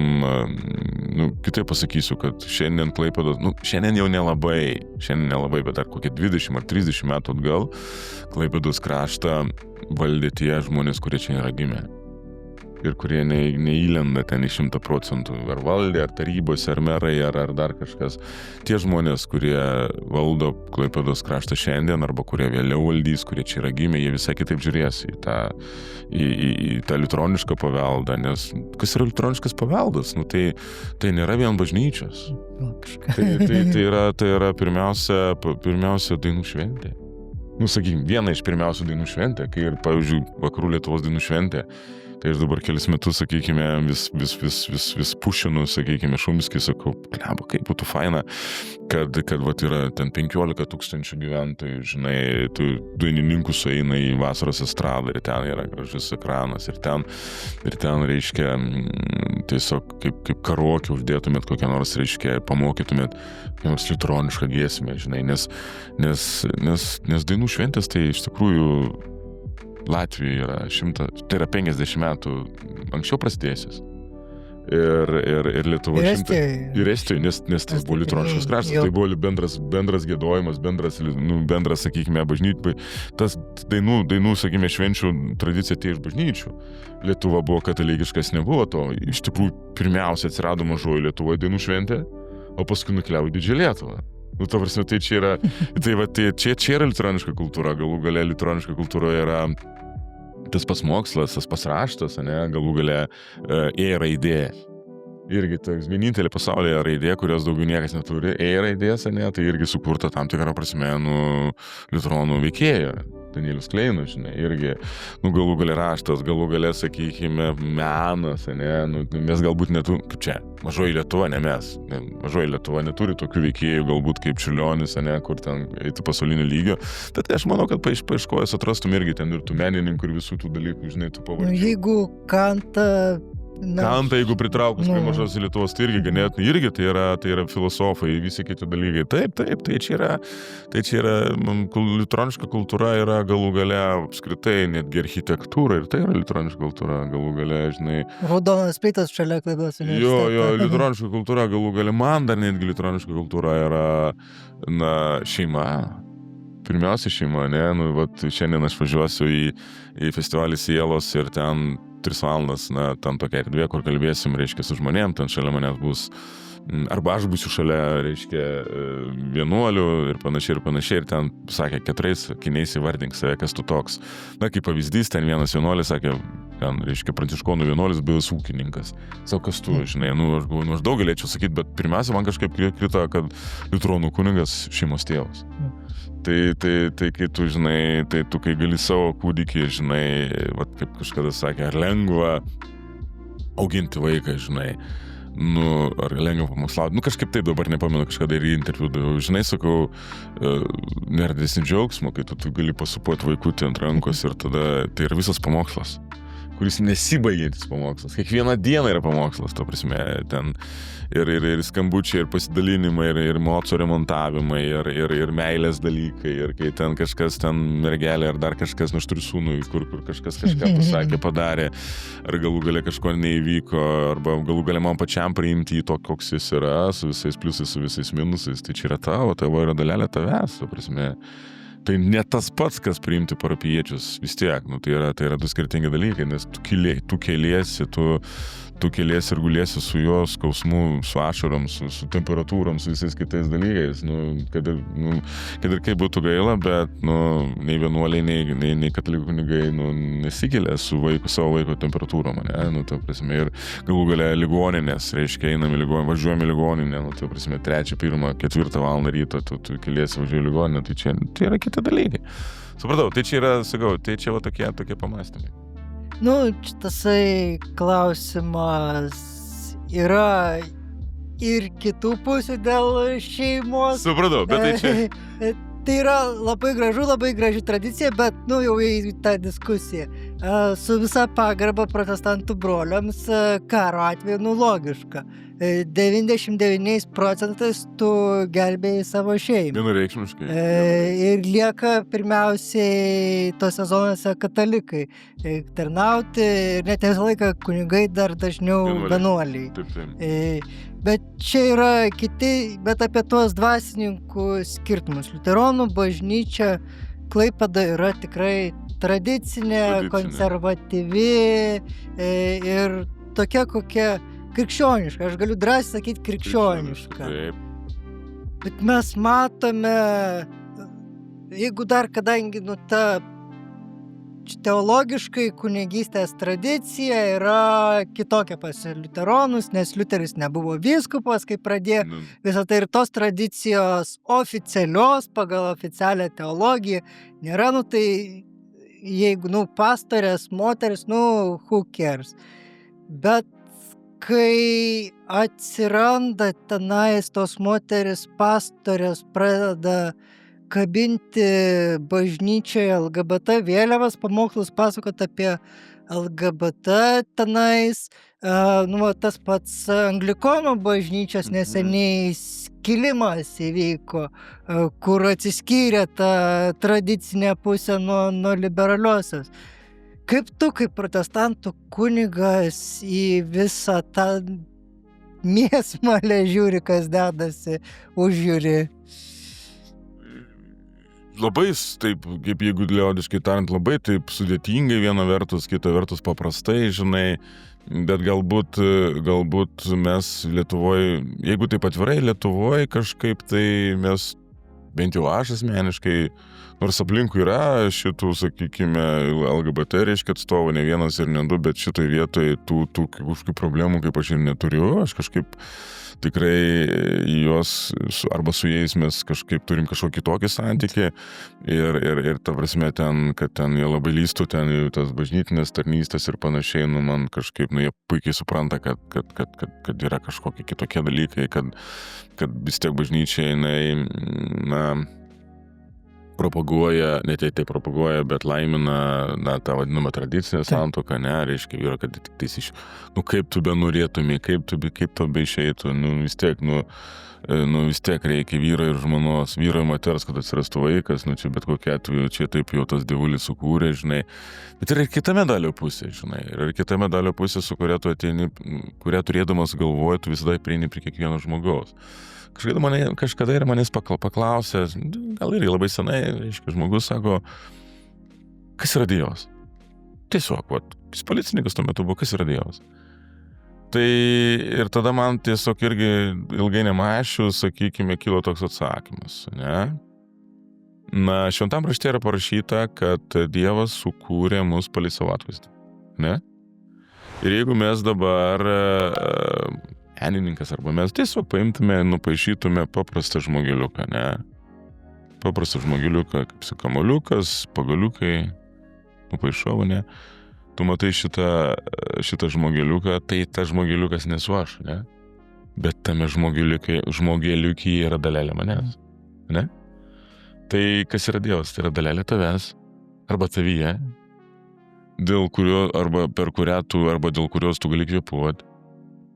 Speaker 1: nu, kitaip pasakysiu, kad šiandien Klaipėdos, nu, šiandien nelabai, bet dar kokie 20 ar 30 metų atgal Klaipėdos kraštą valdė tie žmonės, kurie čia yra gimę. Ir kurie neįlenda ten į 100%, ar valdė, ar tarybose, ar merai, ar dar kažkas. Tie žmonės, kurie valdo Klaipėdos kraštą šiandien, arba kurie vėliau valdys, kurie čia yra gimę, jie visai kitaip žiūrės į tą liuteronišką paveldą, nes kas yra liuteroniškas paveldas? Nu, tai nėra vien bažnyčios. Tai yra pirmiausia dainų šventė. Nu, sakykim, viena iš pirmiausių dainų šventė, kai ir, pavyzdžiui, Vakarų Lietuvos dainų šventė. Tai aš dabar kelis metus, sakykime, vis pušinu, sakykime, Šumskį, sakau, bleba, kaip būtų faina, kad vat yra ten 15 000 gyventojų, žinai, tų dainininkų sueina į vasaros estradą ir ten yra gražus ekranas ir ten reiškia, tiesiog kaip karaoke uždėtumėt kokią nors, reiškia, pamokytumėt kokią nors liuteronišką giesmę, žinai, nes dainų šventės tai iš tikrųjų Latvijoje yra tai yra 50 metų anksčiau prasidėjusios. Ir Lietuva ir Estijoje, nes tas buvo liuteroniškas kraštas, tai buvo bendras giedojimas, bendras, sakykime, bažnyčių, tas dainų, sakykime, švenčių tradicija tie iš bažnyčių. Lietuva buvo katalikiškas, nebuvo to. Iš tikrųjų, pirmiausia atsirado Mažoji Lietuvoje dainų šventė, o paskui nukeliavo į Didžiąją Lietuvą. Nu, ta prasme, tai čia yra, čia yra liuteroniška kultūra, galų gale liuteroniška kultūra yra tas pats mokslas, tas pats raštas, ane, galų gale raidė. Irgi toks vienintelė pasaulyje raidė, kurios daugiau niekas neturi, raidės, ane, tai irgi sukurta tam tikrą prasme, liuteronų veikėjo. Danielius Kleinas, žinai, irgi, galų gale raštas, galų gale, sakykime, menas, ane, mes galbūt kaip čia, mažoji Lietuva, ne mes, mažoji Lietuva neturi tokių veikėjų, galbūt kaip Čiurlionis, ane, kur ten eitų pasaulinio lygio, bet aš manau, kad paieškojęs atrastum irgi ten ir tų menininkų ir visų tų dalykų, žinai, tų pavardžių.
Speaker 2: Jeigu
Speaker 1: Kantą, jeigu pritraukus prie mažos Lietuvos, tai irgi ganėtinai, irgi tai yra filosofai, visi kiti dalykai. Taip, tai čia yra liuteroniška kultūra yra galų gale apskritai, netgi architektūra, ir tai yra liuteroniška kultūra, galų gale, žinai.
Speaker 2: Raudonas plytas šalia Klaipėdos universiteto.
Speaker 1: Jo, liuteroniška kultūra, galų gale, man dar netgi liuteroniška kultūra yra, šeima. Pirmiausia šeima, ne, vat šiandien aš važiuosiu į festivalį Sielos ir ten 3 valandas, ten tokia erdvė, kur kalbėsim, reiškia, su žmonėm, ten šalia manęs bus, arba aš būsiu šalia, reiškia, vienuolių ir panašiai, ir ten sakė 4 sakiniais įvardink save, kas tu toks. Kaip pavyzdys, ten vienas vienuolis sakė, ten, reiškia, pranciškonų vienuolis buvęs ūkininkas. Sako, kas tu, žinai, aš daug galėčiau sakyti, bet pirmiausia, man kažkaip krito, kad liuteronų kunigas šeimos tėvas. Tai kai tu, žinai, tai tu kai gali savo kūdikį, žinai, vat, kaip kažkada sakė, ar lengva auginti vaiką, žinai, ar lengva pamokslauti, kažkaip taip dabar nepamenu, kažkada ir į interviu daviau, žinai, sakau, nėra didesnį džiaugsmą, kai tu gali pasupuoti vaikutį ant rankos ir tada tai yra visas pamokslas, kuris nesibaigiantis pamokslas, kiekvieną dieną yra pamokslas, to prasme, ten ir skambučiai, ir pasidalinimai, ir moco remontavimai, ir meilės dalykai, ir kai ten kažkas ten mergelė, ar dar kažkas, aš turiu sūnų, kur kažkas kažką pasakė, padarė, ar galų gale kažko neįvyko, arba galų gale man pačiam priimti jį to, koks jis yra, su visais pliusais, su visais minusais, tai čia yra tavo yra dalelė tavęs, to prasme. Tai ne tas pats, kas priimti parapijiečius, vis tiek, tai yra 2 skirtingi dalykai, nes tu keliesi ir guliesi su jo skausmu, su ašarom, su temperatūrom, su visais kitais dalykais, kad ir kaip būtų gaila, bet nei vienuoliai, nei katalikų kunigai nesikelia su savo vaiko temperatūrom, ne, ta prasme, ir galų gale ligoninės, reiškia, važiuojame į ligoninę, ta prasme, 3, 1, 4 valandą ryto, tu keliesi važiuoji į ligoninę, tai čia yra kiti dalykai. Supratau, tai čia yra, sakau, tai čia va tokie pamąstymai.
Speaker 2: Šitasai klausimas yra ir kitų pusių dėl šeimos.
Speaker 1: Supratau, bet tai čia...
Speaker 2: Tai yra labai graži tradicija, bet, jau į tą diskusiją. Su visa pagarba protestantų broliams, karo atveju, logiška. 99% tu gelbėjai savo šeimą.
Speaker 1: Vienareikšmiškai.
Speaker 2: Ir lieka pirmiausiai tose zonose katalikai. Tarnauti ir net visą laiką kunigai dar dažniau vienuoliai.
Speaker 1: Taip.
Speaker 2: Bet čia yra bet apie tuos dvasininkų skirtumus. Liuteronų bažnyčia Klaipėda yra tikrai tradicinė, konservatyvi ir tokia kokia krikščioniška. Aš galiu drąsiai sakyti krikščioniška. Bet mes matome, jeigu dar kadangi ta teologiškai kunigystės tradicija yra kitokia pas liuteronus, nes Liuteris nebuvo vyskupas, kai pradėjo visą tai, ir tos tradicijos oficialios pagal oficialią teologiją nėra, tai jeigu, pastorės, moteris, who cares. Bet kai atsiranda tenais tos moteris pastorės pradeda kabinti bažnyčioje LGBT vėliavas, pamokslus pasakot apie LGBT tenais, tas pats Anglikonų bažnyčios neseniai skilimas įvyko, kur atsiskyrė ta tradicinė pusė nuo liberaliosios. Kaip tu, kaip protestantų kunigas, į visą tą mėsmalę žiūri, kas dedasi, užžiūri?
Speaker 1: labai, taip, kaip jeigu liaudiškai tariant, labai taip sudėtingai viena vertus, kita vertus paprastai, žinai, bet galbūt mes Lietuvoje, jeigu taip atvirai Lietuvoje kažkaip, tai mes, bent jau aš asmeniškai, nors aplinkui yra šitų, sakykime, LGBT reiškia atstovų, ne vienas ir ne du, bet šitoj vietoj tų kažkokių problemų, kaip aš ir neturiu, aš kažkaip tikrai juos, arba su jais mes kažkaip turim kažkokį kitokį santykį ir ta prasme ten, kad ten jie labai lystų ten į tas bažnytinės tarnystės ir panašiai, nu man kažkaip, nu jie puikiai supranta, kad yra kažkokie kitokie dalykai, kad vis tiek bažnyčia jinai, na, propaguoja, ne tai propaguoja, bet laimina, na, tą vadinamą tradicinę santuoką, ne, reiškia, yra, kad tik tais nu, kaip tu be norėtumai, kaip to be išeitų, nu, vis tiek reikia vyro ir žmonos, vyro ir moters, kad atsirastų vaikas, nu, čia bet kokia atveju, čia taip jau tas dievulis sukūrė, žinai, bet yra ir kita medalio pusė, žinai, ir kita medalio pusė, su kuria tu ateini, kuria turėdamas galvoje, tu visada prieini prie kiekvieno žmogaus. Kažkada ir manęs paklausė, gal ir labai senai, reiškia, žmogus sako, kas yra Dievas? Tiesiog, jis policininkas tuo metu buvo, kas yra Dievas? Tai ir tada man tiesiog irgi ilgai nemąsčius, sakykime, kilo toks atsakymas, ne? Na, šventam rašte yra parašyta, kad Dievas sukūrė mus pagal savo atvaizdį, ne? Ir jeigu mes dabar menininkas, arba mes tiesiog paimtume, nupaišytume paprastą žmogeliuką, ne? Paprastą žmogeliuką, kaip su kamuoliukas, pagaliukai, nupaišau, ne? Tu matai šitą žmogeliuką, tai ta žmogeliukas nesu aš, ne? Bet tame žmogeliukyje yra dalelė manęs, ne? Tai kas yra Dievas? Tai yra dalelė tavęs, arba tavyje, dėl kurio, arba per kurią tu, arba dėl kurios tu gali kvėpuoti.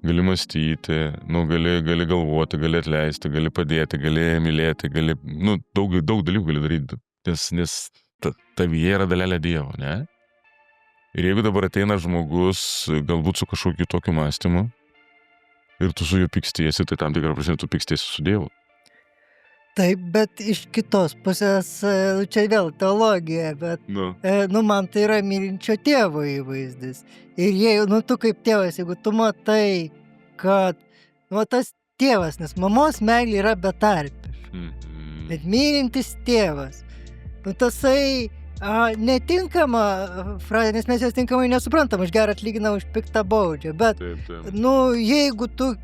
Speaker 1: Gali mąstyti, nu, gali galvoti, gali atleisti, gali padėti, gali mylėti, nu, daug dalykų gali daryti, nes tavyje yra dalelė Dievo, ne? Ir jeigu dabar ateina žmogus, galbūt su kažkokiu tokiu mąstymu, ir tu su juo pykstiesi, tai tam tikrą prasme tu pykstiesi su Dievu.
Speaker 2: Taip, bet iš kitos pusės, čia vėl teologija, bet, nu, man tai yra mylinčio tėvo įvaizdis. Ir jei, nu, tu kaip tėvas, jeigu tu matai, kad, nu, tas tėvas, nes mamos meilė yra betarpiška, bet mylintis tėvas, nu, tasai netinkama frazė, nes mes jos tinkamai nesuprantam, už gerą atlyginam, už piktą baudžia, bet, nu, jeigu tu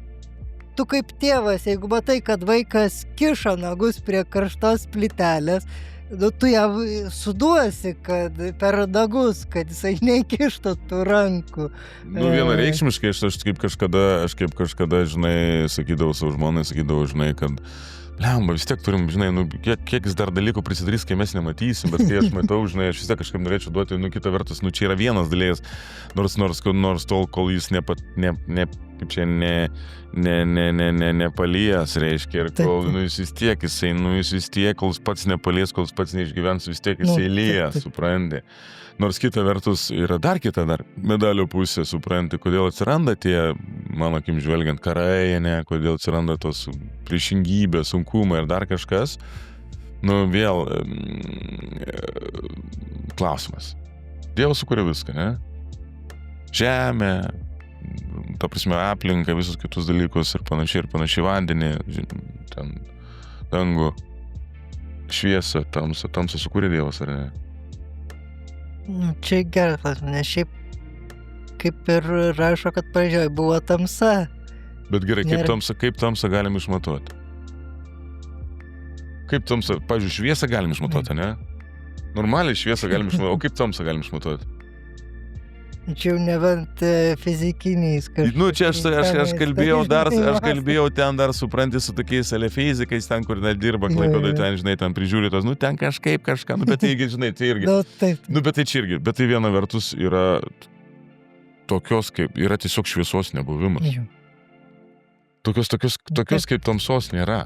Speaker 2: kaip tėvas, jeigu matai, kad vaikas kiša nagus prie karštos plytelės, nu, tu jam suduosi, kad per nagus, kad jisai nekištų tų rankų.
Speaker 1: Nu, vienareikšmiškai, aš kaip kažkada, žinai, sakydavau savo žmonai, žinai, kad blemba, vis tiek turim, žinai, nu, kiek jis dar dalykų prisidarys, kai mes nematysim, bet kai aš matau, žinai, aš vis tiek kažkaip norėčiau duoti, nu, kita vertus, nu, čia yra vienas dalykas, nors tol, kol jis nepalies, reiškia, ir kol, nu, jis vis tiek, kol jis pats nepalies, kol jis pats neišgyvens, vis tiek jis eilėje, supranti. Nors kita vertus yra dar medalio pusė, supranti, kodėl atsiranda tie, mano akim žvelgiant, karai, ne, kodėl atsiranda tos priešingybės, sunkumai ir dar kažkas. Nu, vėl klausimas. Dievas sukūrė viską, ne? Žemę, ta prasme, aplinką, visus kitus dalykus ir panašiai vandenį, ten dangų, šviesą, tamsą sukūrė Dievas, ar ne?
Speaker 2: Čia geras klausimas, nes šiaip kaip ir rašo, kad pradžioje buvo tamsa.
Speaker 1: Bet gerai, kaip tamsą galim išmatuoti? Kaip tamsą, pavyzdžiui, šviesą galim išmatuoti, ne? Normaliai šviesą galim išmatuoti, o kaip tamsą galim išmatuoti?
Speaker 2: Čia jau nebent fizikiniais kažkokiais.
Speaker 1: Nu, čia aš kalbėjau ten dar, supranti, su tokiais elefizikais, ten, kur dirba Klaipėdoje, ten, žinai, ten prižiūri tos, nu, ten kažką, nu, bet tai, žinai, tai irgi. Nu, bet tai čia irgi, bet tai viena vertus yra tokios, kaip, yra tiesiog šviesos nebuvimas. Tokios kaip tamsos nėra.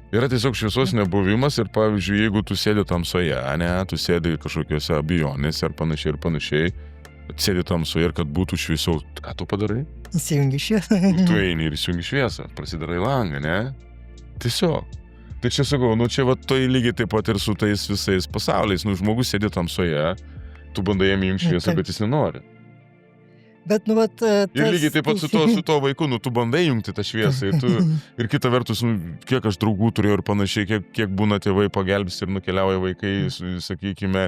Speaker 1: Yra tiesiog šviesos nebuvimas ir, pavyzdžiui, jeigu tu sėdi tamsoje, ne, tu sėdi kažkokiuose abejonėse ar panašiai, sėdi tamsoje ir kad būtų šviesiau, ką tu padarai?
Speaker 2: Įsijungi šviesą.
Speaker 1: Tu eini ir įsijungi šviesą, prasidarai langą, ne? Tiesiog. Tai čia sakau, nu čia va tai lygiai taip pat ir su tais visais pasauliais. Nu, žmogus sėdi tamsoje, tu bandai jam įjungti šviesą, bet jis nenori.
Speaker 2: Bet, nu, vat...
Speaker 1: Ir lygiai taip pat su to vaiku, nu, tu bandai jungti tą šviesą. Ir kita vertus, nu, kiek aš draugų turėjau ir panašiai, kiek būna tėvai pagelbsti ir nukeliauja vaikai, sakykime,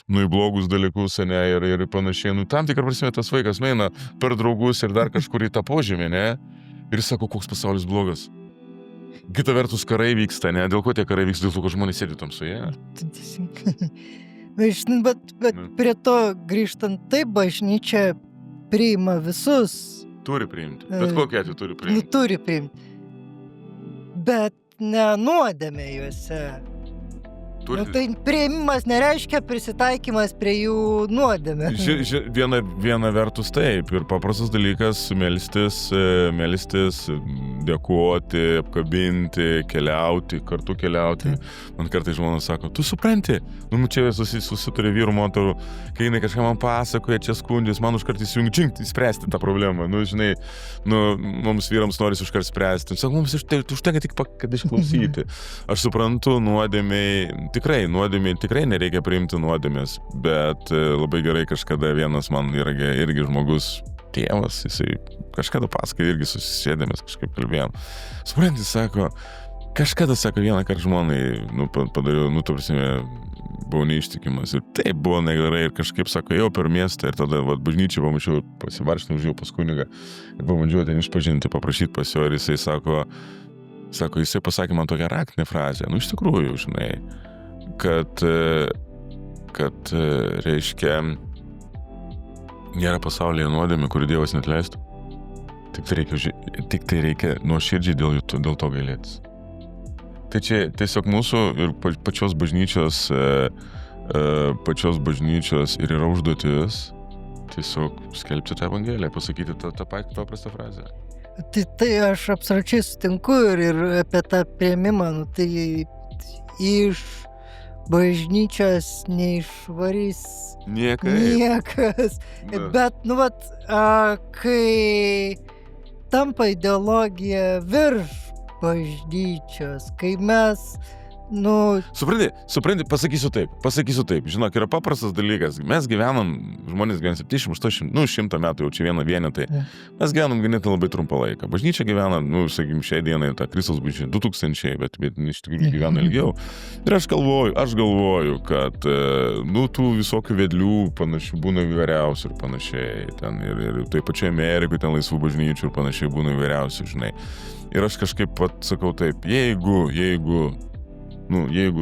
Speaker 1: nu, į blogus dalykus, ne, ir panašiai. Nu, tam tikrą prasme tas vaikas nueina per draugus ir dar kažkur į tą požemį, ne? Ir jis sako, koks pasaulis blogas. Kita vertus, karai vyksta, ne? Dėl ko tie karai vyksta? Dėl to, kad žmonės sėdi tamsoje.
Speaker 2: Bet prie to grįžtant, taip, bažnyčia priima visus.
Speaker 1: Turi priimti. Bet kokiu atveju turi priimti.
Speaker 2: Nu, turi priimti. Bet ne nuodėmė juose. Nu, tai priėmimas nereiškia prisitaikymas prie jų nuodėmę.
Speaker 1: Viena vertus taip. Ir paprastas dalykas melstis, dėkoti, apkabinti, keliauti, kartu keliauti. Man kartais žmonės sako, tu supranti, nu čia susituri vyrų moterų, kai jinai kažką man pasakoja, čia skundžias, man užkart įsijungti, spręsti tą problemą. Nu, žinai, nu, mums vyrams norisi užkart spręsti. Sako, mums užtenka tik, kad išklausyti. Aš suprantu, tikrai nereikia priimti nuodėmės, bet labai gerai kažkada vienas man yra irgi žmogus tėvas, jisai kažkada pasakoja, irgi susisėdėmės, kažkaip kalbėjom. Supranti, sako, kažkada, sako, vieną kartą žmonai, nu, padariau, nu, to prasme, buvau neištikimas ir taip buvo negerai ir kažkaip, sako, ėjau per miestą ir tada, bažnyčią pamačiau, pasivaršinau, žiūrėjau pas kunigą ir pabandžiau ten išpažinti, paprašyti pas jo ir jisai sako, jisai pasakė man tokią raktinę frazę, nu, iš tikrųjų, žinai, kad reiškia, nėra pasaulyje nuodėmė, kurį Dievas neatleistų. Tik tai reikia nuoširdžiai dėl to gailėtis. Tai čia tiesiog mūsų ir pačios bažnyčios ir yra užduotis tiesiog skelbti tą evangeliją, pasakyti tą paprastą frazę.
Speaker 2: Tai aš absoliučiai sutinku ir apie tą priėmimą, nu, tai iš bažnyčios neišvarys niekas. Bet, nu, vat, kai tampa ideologija virš bažnyčios, kai mes, nu...
Speaker 1: Supranti, pasakysiu taip, žinok, yra paprastas dalykas, mes gyvenam, žmonės gyvena 70, 100 metų, jau čia vienetai, mes gyvenam ganėtinai labai trumpą laiką, bažnyčia gyvena, nu, sakykim, šiai dienai, ta Kristaus bažnyčia 2000, bet iš tikrųjų gyvena ilgiau, ir aš galvoju, kad, nu, tų visokių vedlių panašių būna įvairiausių ir panašiai, ten ir taip pačiai Amerikoje ten laisvų bažnyčių ir panašiai būna įvairiausių, žinai, ir aš kažkaip pat sakau taip, jeigu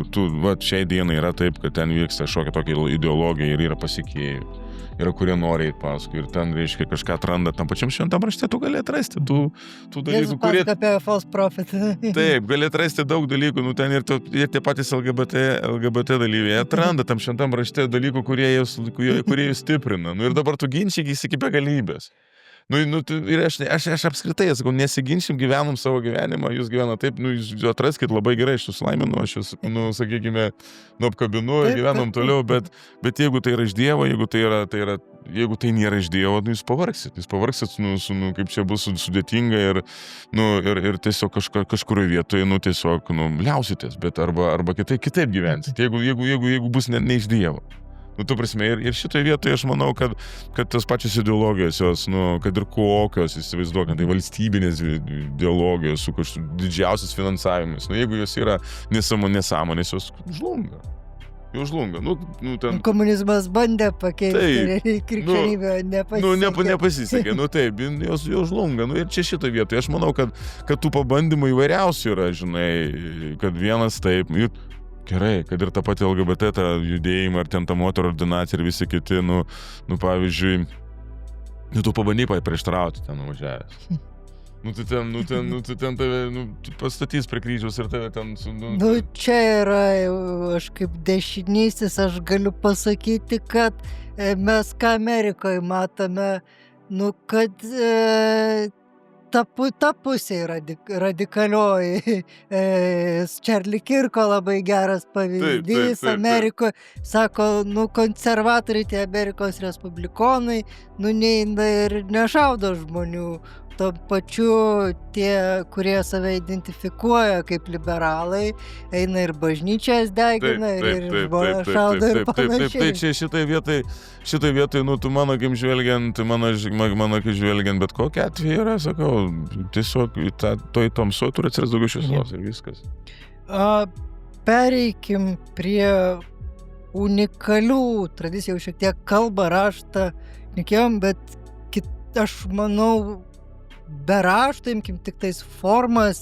Speaker 1: tu, va, šiai dienai yra taip, kad ten vyksta kažkokia tokia ideologija ir yra pasikėjų, yra kurie nori eiti paskui ir ten, reiškia, kažką atranda tam pačiam šventam rašte, tu gali atrasti tų dalykų, kurie...
Speaker 2: Jėzus apie false prophet.
Speaker 1: Taip, gali atrasti daug dalykų, nu ten ir tie patys LGBT dalyviai atranda tam šventam rašte dalykų, kurie jūs stiprina. Nu ir dabar tu ginčykis iki begalybės. Nu, ir aš apskritai, sakau, nesiginčim, gyvenam savo gyvenimą, jūs gyvena taip, nu, jūs atraskit labai gerai, aš jūs laiminu, aš jūs, nu, sakykime, nu, apkabinu ir gyvenam toliau, bet jeigu tai yra iš Dievo, jeigu tai nėra iš Dievo, nu, jūs pavargsit, nu, kaip čia bus sudėtinga ir tiesiog kažkurioje vietoje, nu, tiesiog, nu, liausitės, bet arba kitaip gyvensit, jeigu bus ne iš Dievo. Nu, tu prasme, ir šitoje vietoje aš manau, kad tos pačios ideologijos, jos, nu, kad ir kokios, įsivaizduokant, tai valstybinės ideologijos su didžiausias finansavimas, nu, jeigu jos yra nesąmonės, jos žlunga. Nu, ten...
Speaker 2: Komunizmas bandė pakeisti, krikščionybė nepasisekė.
Speaker 1: Nu, nepasisekė, nu taip, jos žlunga. Nu, ir čia šitoje vietoje aš manau, kad tų pabandymų įvairiausių yra, žinai, kad vienas taip... Gerai, kad ir tą patį LGBT tą judėjimą, ar ten tą moterų ordinaciją ir visi kiti, nu pavyzdžiui, tu pabandypai prieštarauti ten nuvažiavęs. Tu ten tave, pastatys prie kryžiaus ir tave ten...
Speaker 2: Čia yra, aš kaip dešinysis, aš galiu pasakyti, kad mes ką Amerikoje matome, kad... Ta pusė radikalioji. Charlie Kirko labai geras pavyzdys Amerikoje. Sako, konservatoriai, tie Amerikos respublikonai, neina ir nešaudo žmonių. tuo pačiu tie, kurie save identifikuoja kaip liberalai, eina ir bažnyčias degina, ir žmonės šaudo ir panašiai.
Speaker 1: Tai čia šitai vietai, nu, tu mano akim žvelgiant, bet kokia atveju yra, sakau, tiesiog toj tamsoj turi atsiras daugiau šviesos ir viskas.
Speaker 2: Pereikim prie unikalių tradicijų, šiek tiek kalbą, raštą, nekėjom, bet aš manau, be rašto, imkim tik tais formas,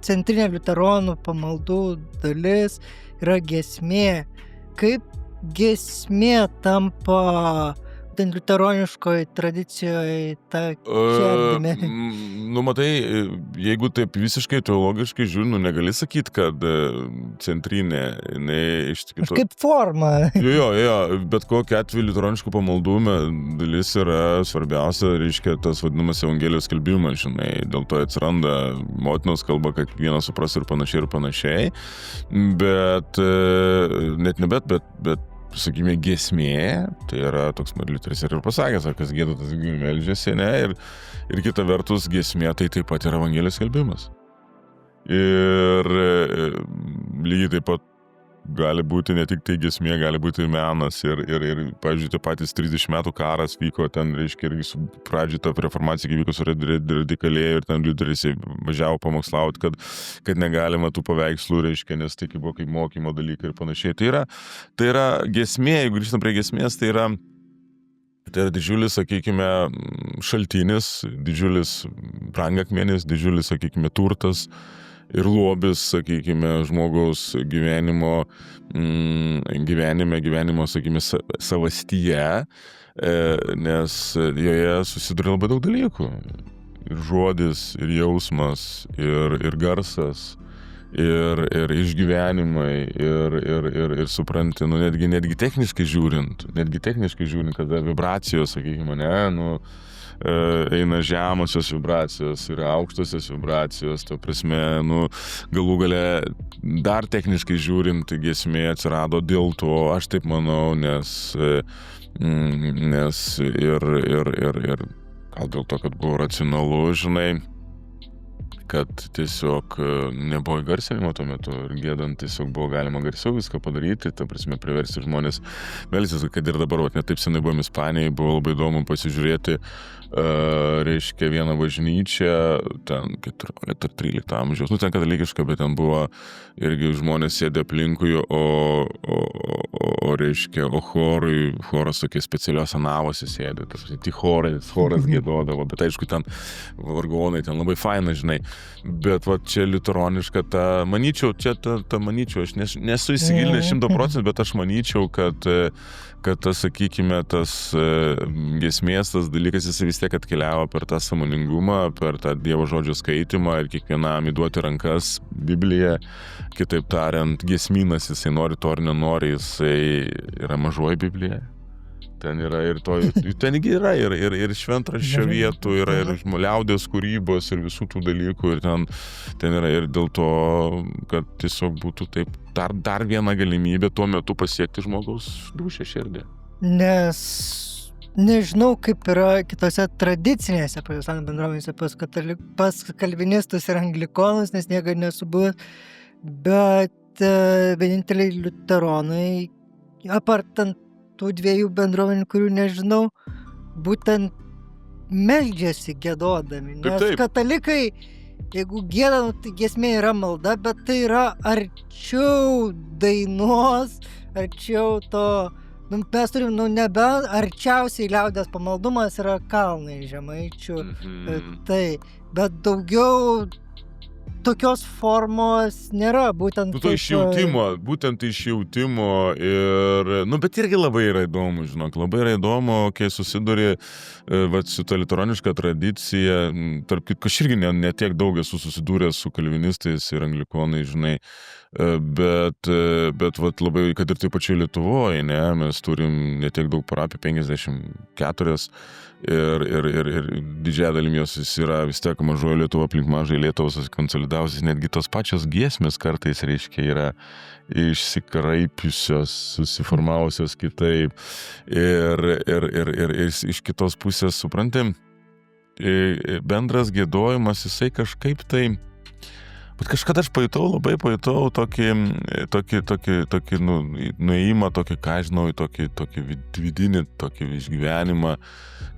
Speaker 2: centrinė liuteronų pamaldų dalis yra giesmė. Kaip giesmė tampa ten liuteroniškoje tradicijoje ta šerdimi?
Speaker 1: Nu, matai, jeigu taip visiškai teologiškai žiūrint, negali sakyti, kad centrinė, iš tikrųjų.
Speaker 2: Kaip forma.
Speaker 1: Jo, bet kokiu atveju liuteroniškų pamaldų dalis yra svarbiausia, reiškia, tas vadinamas evangelijos skelbimas, žinai, dėl to atsiranda motinos kalba, kad vienas supras ir panašiai, bet, sakykime, giesmė, tai yra toks Liuteris ir pasakęs, kas gėda, tas meldžiasi, ne, ir kita vertus giesmė, tai taip pat yra evangelijos skelbimas. Ir lygiai taip pat gali būti ne tik tai giesmė, gali būti menas ir pavyzdžiui, tai patys 30 metų karas vyko ten, reiškia, irgi su pradžiai ta reformacija, kai vyko su radikalėje ir ten Liuteris važiavo pamokslauti, kad negalima tų paveikslų, reiškia, nes tai buvo kaip mokymo dalykai ir panašiai. Tai yra giesmė, jeigu grįžtam prie giesmės, tai yra didžiulis, sakykime, šaltinis, didžiulis brangakmenis, didžiulis, sakykime, turtas ir lobis, sakykime, žmogaus gyvenimo, sakykime, savastyje, nes joje susiduria labai daug dalykų. Ir žodis, ir jausmas, ir garsas, ir išgyvenimai, ir supranti, nu, netgi techniškai žiūrint, kada vibracijos, sakykime, eina žemosios vibracijos ir aukštosios vibracijos, ta prasme, galų gale dar techniškai žiūrint, giesmė atsirado dėl to, aš taip manau, nes ir gal dėl to, kad buvo racionalu, žinai, kad tiesiog nebuvo įgarsinimo tuo metu ir giedant tiesiog buvo galima garsiau viską padaryti, ta prasme priversti žmonės melstis, kad ir dabar, net taip senai buvom Ispanijai, buvo labai įdomu pasižiūrėti, reiškia, vieną bažnyčią, ten 14 ar 13 amžiaus, ten katalikiška, bet ten buvo irgi žmonės sėdė aplinkui, reiškia, choras tokie specialiuose navuose sėdė, tai choras giedodavo, bet aišku, ten vargonai, ten labai faina, žinai, bet va čia liuteroniška manyčiau, aš nesu įsigilinęs 100%, bet aš manyčiau, kad tas, sakykime, tas giesmės, tas dalykas, jis vis tiek atkeliavo per tą sąmoningumą, per tą Dievo žodžio skaitimą ir kiekvienam įduoti rankas Bibliją. Kitaip tariant, giesmynas, jisai nori to ar nenori, jisai yra mažoji Biblija. Ten yra tengi yra ir šventraščio vietų, yra ir liaudies kūrybos ir visų tų dalykų, ir ten yra ir dėl to, kad tiesiog būtų taip dar viena galimybė tuo metu pasiekti žmogaus dūšią širdį.
Speaker 2: Nes nežinau, kaip yra kitose tradicinėse protestantų bendruomenėse pas kalvinistus ir anglikonus, nes niekada nesu buvęs, bet vieninteliai liuteronai, apartant tų dviejų bendruomenių, kurių nežinau, būtent meldžiasi giedodami. Nes katalikai, jeigu gieda, tai giesmė yra malda, bet tai yra arčiau dainos, arčiau to, mes turim, nebe arčiausiai liaudies pamaldumas yra kalnai žemaičių, tai, bet daugiau tokios formos nėra, būtent
Speaker 1: būtent išjautimo ir, bet irgi labai yra įdomu, labai yra įdomu, kai susiduri su ta liuteroniška tradicija, tarp kitko, aš irgi ne tiek daug esu susidūręs su kalvinistais ir anglikonais, žinai, bet labai, kad ir taip pačiai Lietuvoje, mes turim ne tiek daug parapijų, 54, ir didžiąją dalim jos yra vis tiek mažoji Lietuva, aplink mažai Lietuvos konsolidavusios, netgi tos pačios giesmės kartais, reiškia, yra išsikraipiusios, susiformavusios kitaip, ir iš kitos pusės, supranti, bendras giedojimas, jisai kažkaip tai, bet kažkada aš labai pajutau tokį nuėjimą, tokį, ką žinau, tokį vidinį, tokį išgyvenimą.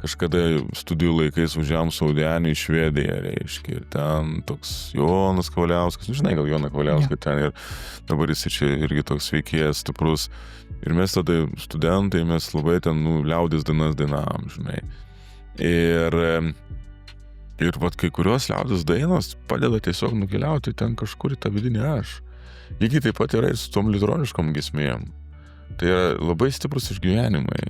Speaker 1: Kažkada studijų laikais važiavom Saudenį į Švediją, reiškia, ir ten toks Jonas Kavaliauskas, žinai, gal Joną Kavaliauską ten, ir dabar jis čia irgi toks veikėjas, stiprus. Ir mes tada studentai, mes labai ten, liaudės dainas dainavom, žinai. Ir vat kai kurios liaudės dainos padeda tiesiog nukeliauti ten kažkur į tą vidinį aš. Lygiai taip pat yra ir su tom lituroniškom giesmėm. Tai yra labai stiprus išgyvenimai.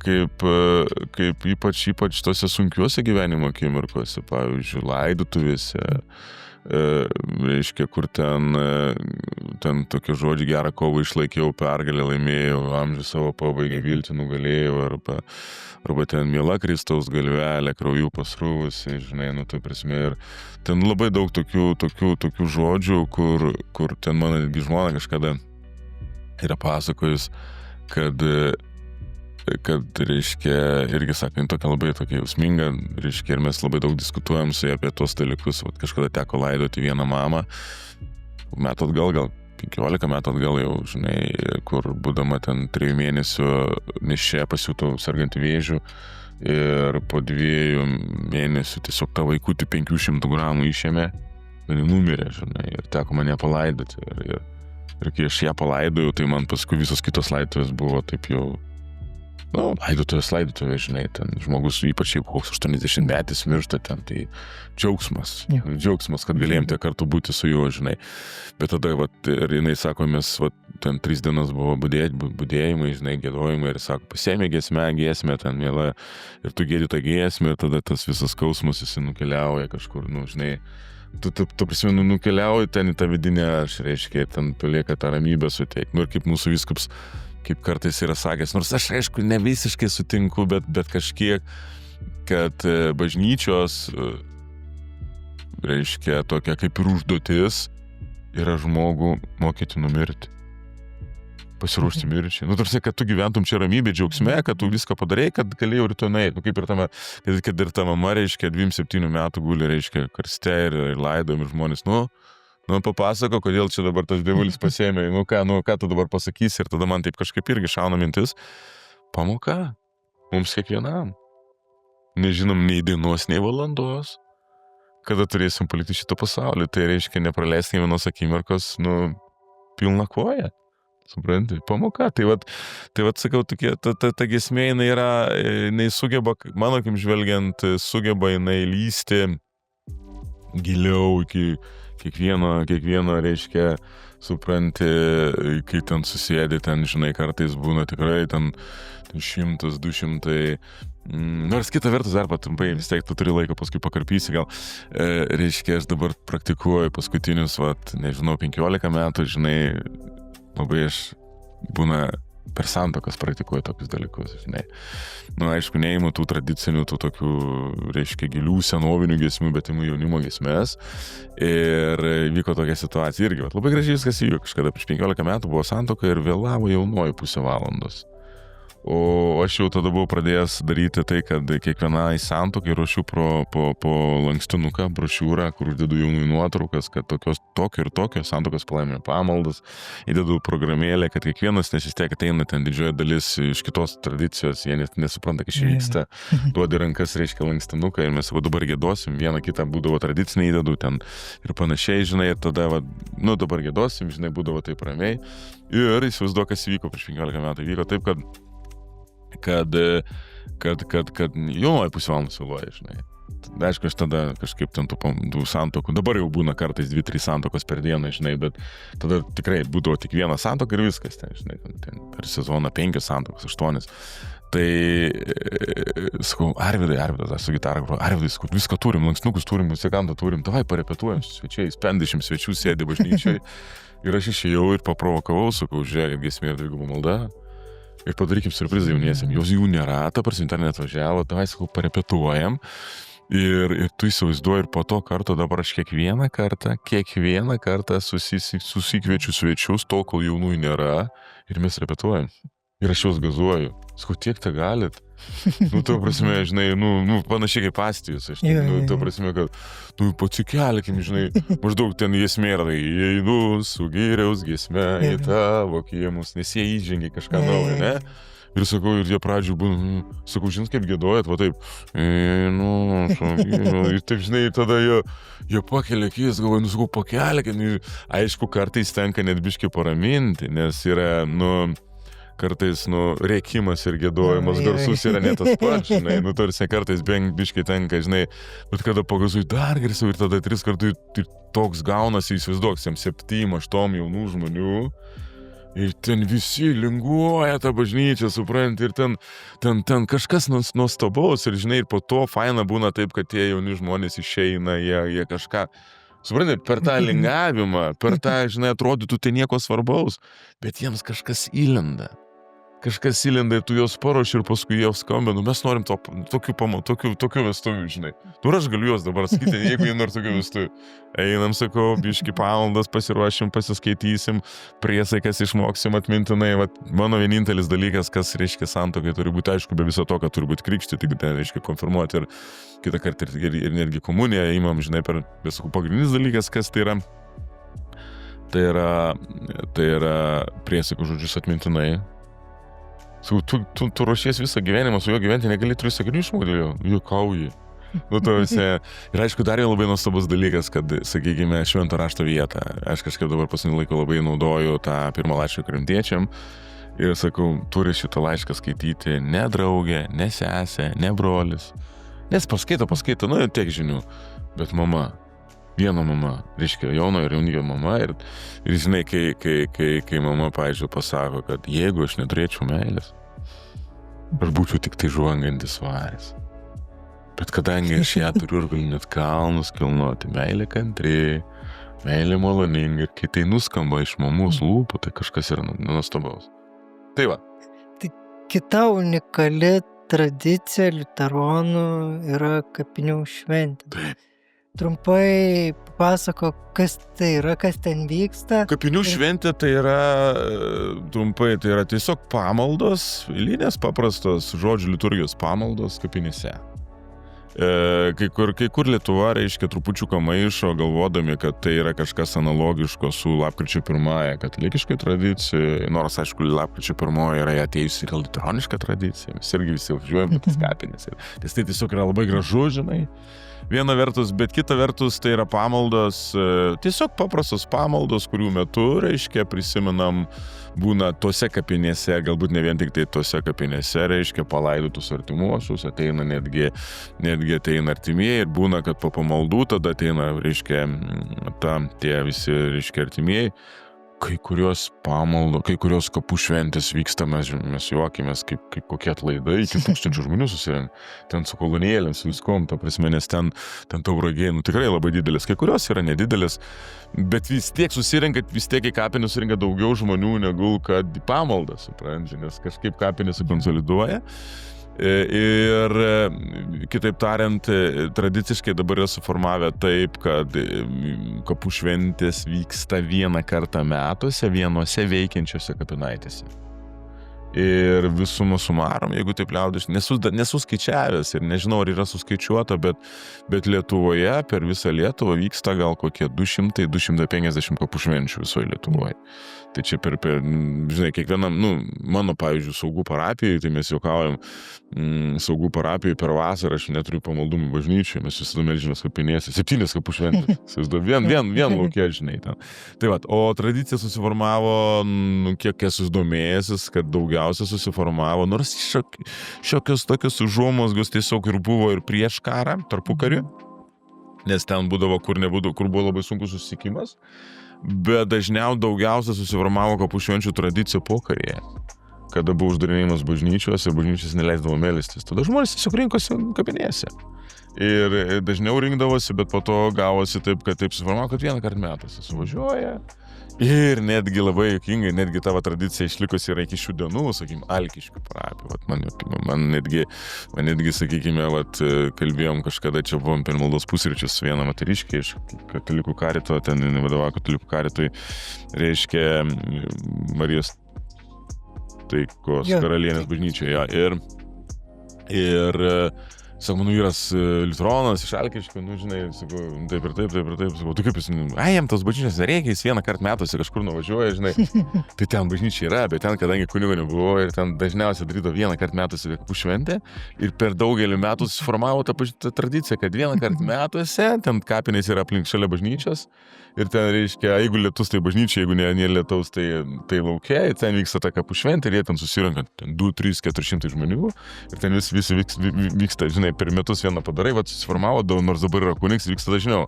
Speaker 1: Kaip ypač tose sunkiuose gyvenimo akimirkose, pavyzdžiui, laidotuvėse, reiškia, kur ten tokie žodžiai, gerą kovą išlaikiau, pergalę laimėjau, amžių savo pabaigę, viltį nugalėjau, arba ten miela Kristaus galvelė, krauju pasrūvusi, žinai, tai prasme. Ir ten labai daug tokių žodžių, kur ten mano netgi žmona kažkada yra pasakojus, kad reiškia, irgi sakant, tokia labai tokia jausminga, reiškia, ir mes labai daug diskutuojam su ja apie tos dalykus. Vat kažkada teko laidoti vieną mamą, metų atgal, gal 15 metų atgal jau, žinai, kur būdama ten 3 mėnesių nešė pasijuto sergantį vėžių ir po 2 mėnesių tiesiog tą vaikutį 500 gramų išėmė, ir numirė, žinai, ir teko mane palaidoti. Ir kai aš ją palaidojau, tai man paskui visos kitos laidotuvės buvo taip jau, laidotuvės, žinai, ten žmogus, ypač jeigu koks 80 metais miršta ten, tai džiaugsmas, kad galėjom tiek kartų būti su juo, žinai. Bet tada, ir jinai sako, mes, ten 3 dienas buvo budėjimai, žinai, giedojimai, ir sako, pasiėmė giesmę, ten mėla, ir tu giedi tą giesmę, ir tada tas visas skausmas, jis nukeliauja kažkur, žinai, tu prisimenu, nukeliauji ten į tą vidinę, aš reiškia, ten palieka tą ramybę suteikti. Ir kaip mūsų vyskupas, kaip kartais yra sakęs, nors aš, aišku, ne visiškai sutinku, bet kažkiek, kad bažnyčios, reiškia, tokia kaip ir užduotis, yra žmogų mokyti numirti, pasiruošti mirčiai. Tarsi, kad tu gyventum čia ramybė, džiaugsme, kad tu viską padarei, kad galėjau rytoj nueiti. Kaip ir kad ir ta mama, reiškia, 27 metų guli, reiškia, karste ir laidojami žmonės, papasako, kodėl čia dabar tas dievulis pasėmė, ką tu dabar pasakysi, ir tada man taip kažkaip irgi šauna mintis, pamoka, mums kiekvienam. Nežinom nei dienos, nei valandos, kada turėsim palikti šitą pasaulį, tai reiškia, nepraleisti vienos akimirkos, pilna koja, supranti, pamoka. Tai vat sakau, ta giesmė, jinai sugeba, mano akim žvelgiant, sugeba jinai lysti giliau iki kiekvieno, reiškia, supranti, kai ten susėdi, ten, žinai, kartais būna tikrai ten 100, 200, nors kita vertus dar patrumpai, vis tiek tu turi laiko, paskui pakarpysi gal, reiškia, aš dabar praktikuoju paskutinius, 15 metų, žinai, labai aš būna per santuokas praktikuoju tokius dalykus, žinai. Aišku, neįmu tų tradicinių, tų tokių, reiškia, gilių senovinių giesmių, bet įmu jaunimo giesmės. Ir vyko tokia situacija irgi. Labai gražiai viskas įvyko. Kažkada prieš 15 metų buvo santuoka ir vėlavo jaunoji pusę valandos. O aš jau tada buvau pradėjęs daryti tai, kad kiekvienai santuokai ruošiu po lankstinuką, brošiūrą, kur dedu jaunųjų nuotraukas, kad tokio ir tokio santuokos palaiminimo pamaldas, įdedu programėlę, kad kiekvienas, nes vis tiek ateina ten didžioji dalis iš kitos tradicijos, jie nesupranta, kas čia vyksta, duodi rankas, reiškia, lankstinuką, ir mes dabar giedosim, vieną kitą būdavo tradicinį įdedu ten ir panašiai, žinai, ir tada, dabar giedosim, žinai, būdavo taip ramiai. Ir įsivaizduoju, kas įvyko prieš 15 metų. Įvyko taip, kad jaunoji pusė valandos vėluoja, žinai. Aišku, aš tada kažkaip ten tų santokų, dabar jau būna kartais 2-3 santokos per dieną, žinai, bet tada tikrai būdavo tik vieną santoką ir viskas ten, žinai, ten per sezoną 5 santokos, 8. Tai, sakau, Arvydai, aš su gitara groju, Arvydai, sakau, viską turim, lankstinukus turim, musikantą turim, davai parepetuojam su svečiais, 50 svečių sėdi bažnyčiai. Ir aš išėjau ir paprovokavau, sakau, žiūrėk, giesmė ir dvigubų malda. Ir padarykim siurprizą jauniesiam. Jos jų nėra, ta prasme, internet važiavo, davai, sakau, parepetuojam. Ir tu įsivaizduoji, ir po to karto dabar aš kiekvieną kartą susikviečiu svečius, tol, kol jaunųjų nėra, ir mes repetuojam. Ir aš juos gazuoju. Sakau, tiek te galit. To prasme, žinai, panašiai kaip Astijus. To prasme, kad, patsikelkim, žinai, maždaug ten giesmėrai, įeinu su gyriaus giesme į tavo kiemus, nes jie įžengia kažką naujo, ne? Ir sakau, ir jie pradžių būna, sakau, žinai, kaip giedojat, va taip, ir taip, žinai, tada jie pakelia akis, galvoju, sakau, pakelkit, aišku, kartais tenka net biškį paraminti, nes yra, kartais, rėkimas ir giedojimas garsus yra ne tas pats, žinai, tarsi kartais biškį tenka, žinai, bet kada pagazuoju dar garsiau ir tada 3 kartų ir toks gaunasi, įsivaizduok, 7-8 jaunų žmonių. Ir ten visi linguoja tą bažnyčią, suprant, ir ten kažkas nuostabaus, ir žinai, ir po to faina būna taip, kad tie jauni žmonės išeina, jie kažką, suprantate, per tą lingavimą, per tą, žinai, atrodytų tai nieko svarbaus, bet jiems kažkas įlenda. Kažkas įlenda ir tu juos paruoši ir paskui jie skambina, mes norim tokių vestuvių, žinai. Ir aš galiu juos dabar sakyti, jeigu jie nori tokių vestuvių. Einam, sakau, biškį pamaldas, pasiruošim, pasiskaitysim, priesaikas išmoksim atmintinai. Vat, mano vienintelis dalykas, kas reiškia santuokai, turi būti aišku, be viso to, kad turi būti krikštyti, tik tai reiškia konfirmuoti ir kitą kartą ir netgi komuniją imam, žinai, sakau, pagrindinis dalykas, kas tai yra. Tai yra priesaikų žodžius atmintinai. Tu ruošies visą gyvenimą su juo gyventi, negali 3 sakinių išmokti, juokauji. Ir aišku, dar labai nuostabus dalykas, kad, sakykime, švento rašto vietą. Aš kažkaip dabar paskutinį laiką labai naudoju tą pirmą laišką korintiečiam ir sakau, turi šitą laišką skaityti ne draugė, ne sesė, ne brolis. Nes paskaito, tiek žinių, bet mama. Viena mama, reiškia, jauno ir jaunygio mama ir žinai, kai mama, pavyzdžiui, pasako, kad jeigu aš neturėčiau meilės, aš būčiau tik tai žvangantis varis. Bet kadangi aš ją turiu ir galiu net kalnus kilnoti, meilė kantri, meilė maloninga ir kai tai nuskamba iš mamos lūpų, tai kažkas yra nuostabaus. Tai va.
Speaker 2: Tai kita unikali tradicija liuteronų yra kapinių šventė.
Speaker 1: Taip.
Speaker 2: Trumpai papasako, kas tai yra, kas ten vyksta.
Speaker 1: Kapinių šventė tai yra, trumpai, tai yra tiesiog pamaldos, eilinės paprastos žodžių liturgijos pamaldos kapinėse. Kai kur Lietuva, reiškia, trupučiuką maišo, galvodami, kad tai yra kažkas analogiško su lapkričio 1 katalikiškai tradicija, nors, aišku, lapkričio 1 yra atėjusi ir liuteroniška tradicija, mes irgi visi važiuojame tas kapinės. Nes tai tiesiog yra labai gražu, žinai. Viena vertus, bet kita vertus tai yra pamaldos, tiesiog paprastos pamaldos, kurių metu, reiškia, prisimenam, būna tose kapinėse, galbūt ne vien tik tai tose kapinėse, reiškia, palaidotus artimuosius, ateina netgi ateina artimieji ir būna, kad po pamaldų tada ateina, reiškia, tie visi, reiškia, artimieji. Kai kurios kapų šventės vyksta, mes juokimės, kaip kokie atlaidai, iki 1000 žmonių susirenka. Ten su kolonėlėm, su viskom, ta prasme, nes ten tauragiai, tikrai labai didelis. Kai kurios yra nedidelis, bet vis tiek į kapinę susirenka daugiau žmonių negu kad į pamaldą, supranti, nes kažkaip kapinė konsoliduoja. Ir kitaip tariant, tradiciškai dabar yra suformavę taip, kad kapų šventės vyksta vieną kartą metuose vienose veikiančiose kapinaitėse. Ir visumą sumarom, jeigu taip liaudiškai, nesuskaičiavęs ir nežinau, ar yra suskaičiuota, bet Lietuvoje per visą Lietuvą vyksta gal kokie 200-250 kapų švenčių visoje Lietuvoje. Tai čia žinai, kiekvienam, mano, pavyzdžiui, Saugų parapijai, tai mes juokaujam, Saugų parapijai per vasarą aš neturiu pamaldumų bažnyčiai, mes visada melžiamės kapinėse, 7 kapų šventės, vien lauke, žinai, ten. Tai va, o tradicija susiformavo, kiek esu domėjęsis, kad daugiausia susiformavo, nors šiokios tokios užuomazgos tiesiog ir buvo ir prieš karą, tarpukariu, nes ten būdavo, kur buvo labai sunkus susitikimas. Bet daugiausia susiformavo kapų švenčių tradicija pokaryje, kada buvo uždarinėjimas bažnyčios ir bažnyčios neleisdavo melstis. Tada žmonės tiesiog rinkosi kapinėse. Ir dažniau rinkdavosi, bet po to gavosi taip, kad taip susiformavo, kad vieną kartą metuose suvažiuoja. Ir netgi labai juokingai, netgi tavo tradicija išlikusi yra iki šių dienų, sakykime, Alkiškių parapija. Man netgi, sakykime, kalbėjom kažkada, čia buvom per maldos pusryčius su viena moteriškė iš katalikų karito, ten vadovavo katalikų karitui, reiškia Marijos Taikos
Speaker 2: Jo.
Speaker 1: karalienės bažnyčioje. Ir sako, mano vyras liuteronas iš Alkiškių, žinai, sakau, taip ir taip, sakau, tu kaip jis, jam tos bažnyčios nereikia, jis vieną kartą metuose kažkur nuvažiuoja, žinai, tai ten bažnyčia yra, bet ten, kadangi kunigo nebuvo ir ten dažniausiai darydavo vieną kartą metuose kapų šventę ir per daugelį metų susiformavo ta tradicija, kad vieną kartą metuose, ten kapinės yra aplink šalia bažnyčios ir ten, reiškia, jeigu lietus, tai bažnyčia, jeigu ne lietaus, tai laukia, ir ten vyksta ta kapų šventė ir jie ten susirenka 2, 3, 400 žmonių ir ten visi vyksta, žinai, per metus vieną padarai, susiformavo, nors dabar yra kunigs, vyksta dažniau.